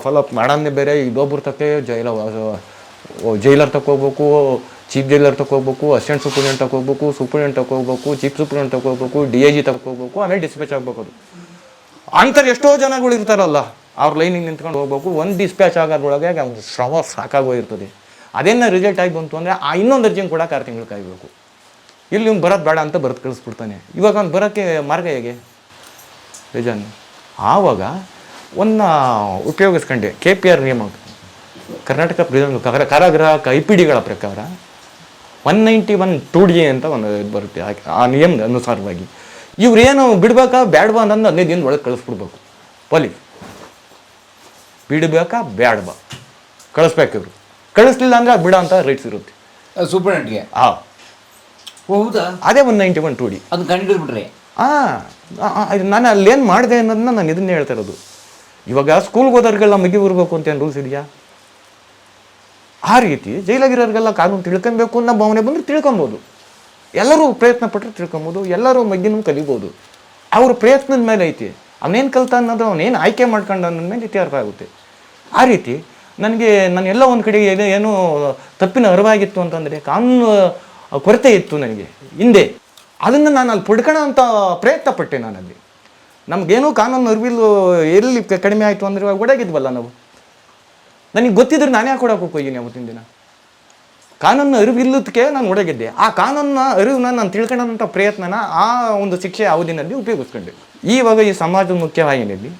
S1: ಫಾಲೋಅಪ್ ಮಾಡೋದೇ ಬೇರೆ. ಇದೊಬ್ಬರು ತಕ್ಕೆ ಜೈಲರ್ ತಗೋಬೇಕು, ಚೀಫ್ ಜೈಲರ್ ತಗೋಬೇಕು, ಅಸಿಸ್ಟೆಂಟ್ ಸೂಪರಿಂಟೆಂಡೆಂಟ್ ತಗೋಬೇಕು, ಸೂಪರಿಂಟೆಂಡೆಂಟ್ ತಗೋಬೇಕು, ಚೀಫ್ ಸೂಪರಿಂಟೆಂಡೆಂಟ್ ತಗೋಬೇಕು, DIG ತಗೋಬೇಕು, ಆಮೇಲೆ ಡಿಸ್ಪ್ಯಾಚ್ ಆಗಬೇಕು. ಅದು ಅಂಥದ್ದು ಎಷ್ಟೋ ಜನಗಳು ಇರ್ತಾರಲ್ಲ, ಅವ್ರ ಲೈನಿಗೆ ನಿಂತ್ಕೊಂಡು ಹೋಗ್ಬೇಕು. ಒಂದು ಡಿಸ್ಪ್ಯಾಚ್ ಆಗೋದ್ರೊಳಗೆ ಅವ್ನು ಶ್ರಮ ಸಾಕಾಗೋಗಿರ್ತದೆ. ಅದೇನ ರಿಸಲ್ಟ್ ಆಗಿ ಬಂತು ಅಂದರೆ ಇನ್ನೊಂದು ಅರ್ಜಿನ ಕೂಡ 6 ತಿಂಗಳು ಕಾಯಬೇಕು. ಇಲ್ಲಿ ಇವ್ನು ಬರೋದು ಬೇಡ ಅಂತ ಬರೆದು ಕಳಿಸ್ಬಿಡ್ತಾನೆ. ಇವಾಗ ಅವ್ನು ಬರೋಕ್ಕೆ ಮಾರ್ಗ ಹೇಗೆ? ನಿಜಾನ. ಆವಾಗ ಒಂದು ಉಪಯೋಗಿಸ್ಕೊಂಡೆ KPR ನಿಯಮ. ಕರ್ನಾಟಕ ಕಾರಾಗೃಹ IPDಗಳ ಪ್ರಕಾರ 191(2D) ಅಂತ ಒಂದು ಇದು ಬರುತ್ತೆ. ಆ ನಿಯಮದ ಅನುಸಾರವಾಗಿ ಇವ್ರೇನು ಬಿಡ್ಬೇಕಾ ಬೇಡವಾ ಅನ್ನೋದು 15 ದಿನದ ಒಳಗೆ ಕಳಿಸ್ಬಿಡ್ಬೇಕು. ಪೊಲೀಸ್ ಬಿಡಬೇಕಾ ಬೇಡವಾ ಕಳಿಸ್ಬೇಕು. ಇವರು ಕಳಿಸ್ಲಿಲ್ಲ ಅಂದರೆ ಬಿಡೋ ಅಂತ ರೈಟ್ಸ್ ಇರುತ್ತೆ
S2: ಸೂಪರಿಂಟೆಂಟ್ಗೆ. ಹೌದಾ?
S1: ಅದೇ 191(2D).
S2: ಅದು ಕಂಡಿಡ್ಬಿಟ್ರಿ.
S1: ನಾನು ಅಲ್ಲೇನು ಮಾಡಿದೆ ಅನ್ನೋದನ್ನ ನಾನು ಇದನ್ನೇ ಹೇಳ್ತಾ ಇರೋದು. ಇವಾಗ ಸ್ಕೂಲ್ಗೆ ಹೋದವ್ರಿಗೆಲ್ಲ ಮಗಿ ಬರಬೇಕು ಅಂತ ಏನು ರೂಲ್ಸ್ ಇದೆಯಾ? ಆ ರೀತಿ ಜೈಲಾಗಿರೋರಿಗೆಲ್ಲ ಕಾನೂನು ತಿಳ್ಕೊಬೇಕು ಅನ್ನೋ ಭಾವನೆ ಬಂದರೆ ತಿಳ್ಕೊಬೋದು. ಎಲ್ಲರೂ ಪ್ರಯತ್ನ ಪಟ್ಟರೆ ತಿಳ್ಕೊಬೋದು. ಎಲ್ಲರೂ ಮಗ್ಗಿನೂ ಕಲಿಬೋದು. ಅವ್ರ ಪ್ರಯತ್ನದ ಮೇಲೆ ಐತಿ. ಅವನೇನು ಕಲ್ತ ಅನ್ನೋದು ಅವನೇನು ಆಯ್ಕೆ ಮಾಡ್ಕೊಂಡು ಅನ್ನೋದ ಮೇಲೆ ಇತಿಹಾಸ ಆಗುತ್ತೆ. ಆ ರೀತಿ ನನಗೆ ಎಲ್ಲ ಒಂದು ಕಡೆ ಏನೋ ತಪ್ಪಿನ ಅರಿವಾಗಿತ್ತು ಅಂತಂದರೆ ಕಾನೂನು ಕೊರತೆ ಇತ್ತು ನನಗೆ ಹಿಂದೆ. ಅದನ್ನು ನಾನು ಅಲ್ಲಿ ಪಡ್ಕೊಳ್ಳೋ ಅಂಥ ಪ್ರಯತ್ನ ಪಟ್ಟೆ. ನಾನಲ್ಲಿ ನಮಗೇನೋ ಕಾನೂನು ಅರಿವಿಲು ಎಲ್ಲಿ ಕಡಿಮೆ ಆಯಿತು ಅಂದರೆ ಒಡಗಿದ್ವಲ್ಲ ನಾವು. ನನಗೆ ಗೊತ್ತಿದ್ರೆ ನಾನೇ ಕೊಡೋಕೆ ಹೋಗಿನಿ ಅವತ್ತಿನ ದಿನ. ಕಾನೂನು ಅರಿವಿಲ್ಲದಕ್ಕೆ ನಾನು ಒಳಗಿದ್ದೆ. ಆ ಕಾನೂನಿನ ಅರಿವನ್ನ ನಾನು ತಿಳ್ಕೊಳ್ಳೋಂಥ ಪ್ರಯತ್ನನ ಆ ಒಂದು ಶಿಕ್ಷೆಯ ಅವಧಿನಲ್ಲಿ ಉಪಯೋಗಿಸ್ಕೊಂಡೆ. ಇವಾಗ ಈ ಸಮಾಜದ ಮುಖ್ಯವಾಹಿನಿಯಲ್ಲಿ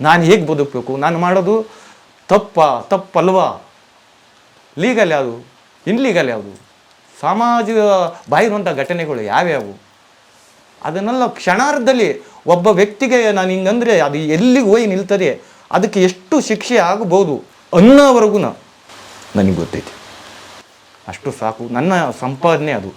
S1: ನಾನು ಹೇಗೆ ಬದುಕಬೇಕು, ನಾನು ಮಾಡೋದು ತಪ್ಪಲ್ವಾ, ಲೀಗಲ್ ಯಾವುದು, ಇನ್ಲೀಗಲ್ ಯಾವುದು, ಸಮಾಜದ ಬಾಯಿರುವಂಥ ಘಟನೆಗಳು ಯಾವ್ಯಾವು, ಅದನ್ನೆಲ್ಲ ಕ್ಷಣಾರ್ಧದಲ್ಲಿ ಒಬ್ಬ ವ್ಯಕ್ತಿಗೆ ನಾನು ಹಿಂಗಂದರೆ ಅದು ಎಲ್ಲಿಗೆ ಹೋಗಿ ನಿಲ್ತದೆ, ಅದಕ್ಕೆ ಎಷ್ಟು ಶಿಕ್ಷೆ ಆಗಬಹುದು ಅನ್ನೋವರೆಗೂ ನನಗೆ ಗೊತ್ತೈತಿ. ಅಷ್ಟು ಸಾಕು, ನನ್ನ ಸಂಪಾದನೆ ಅದು.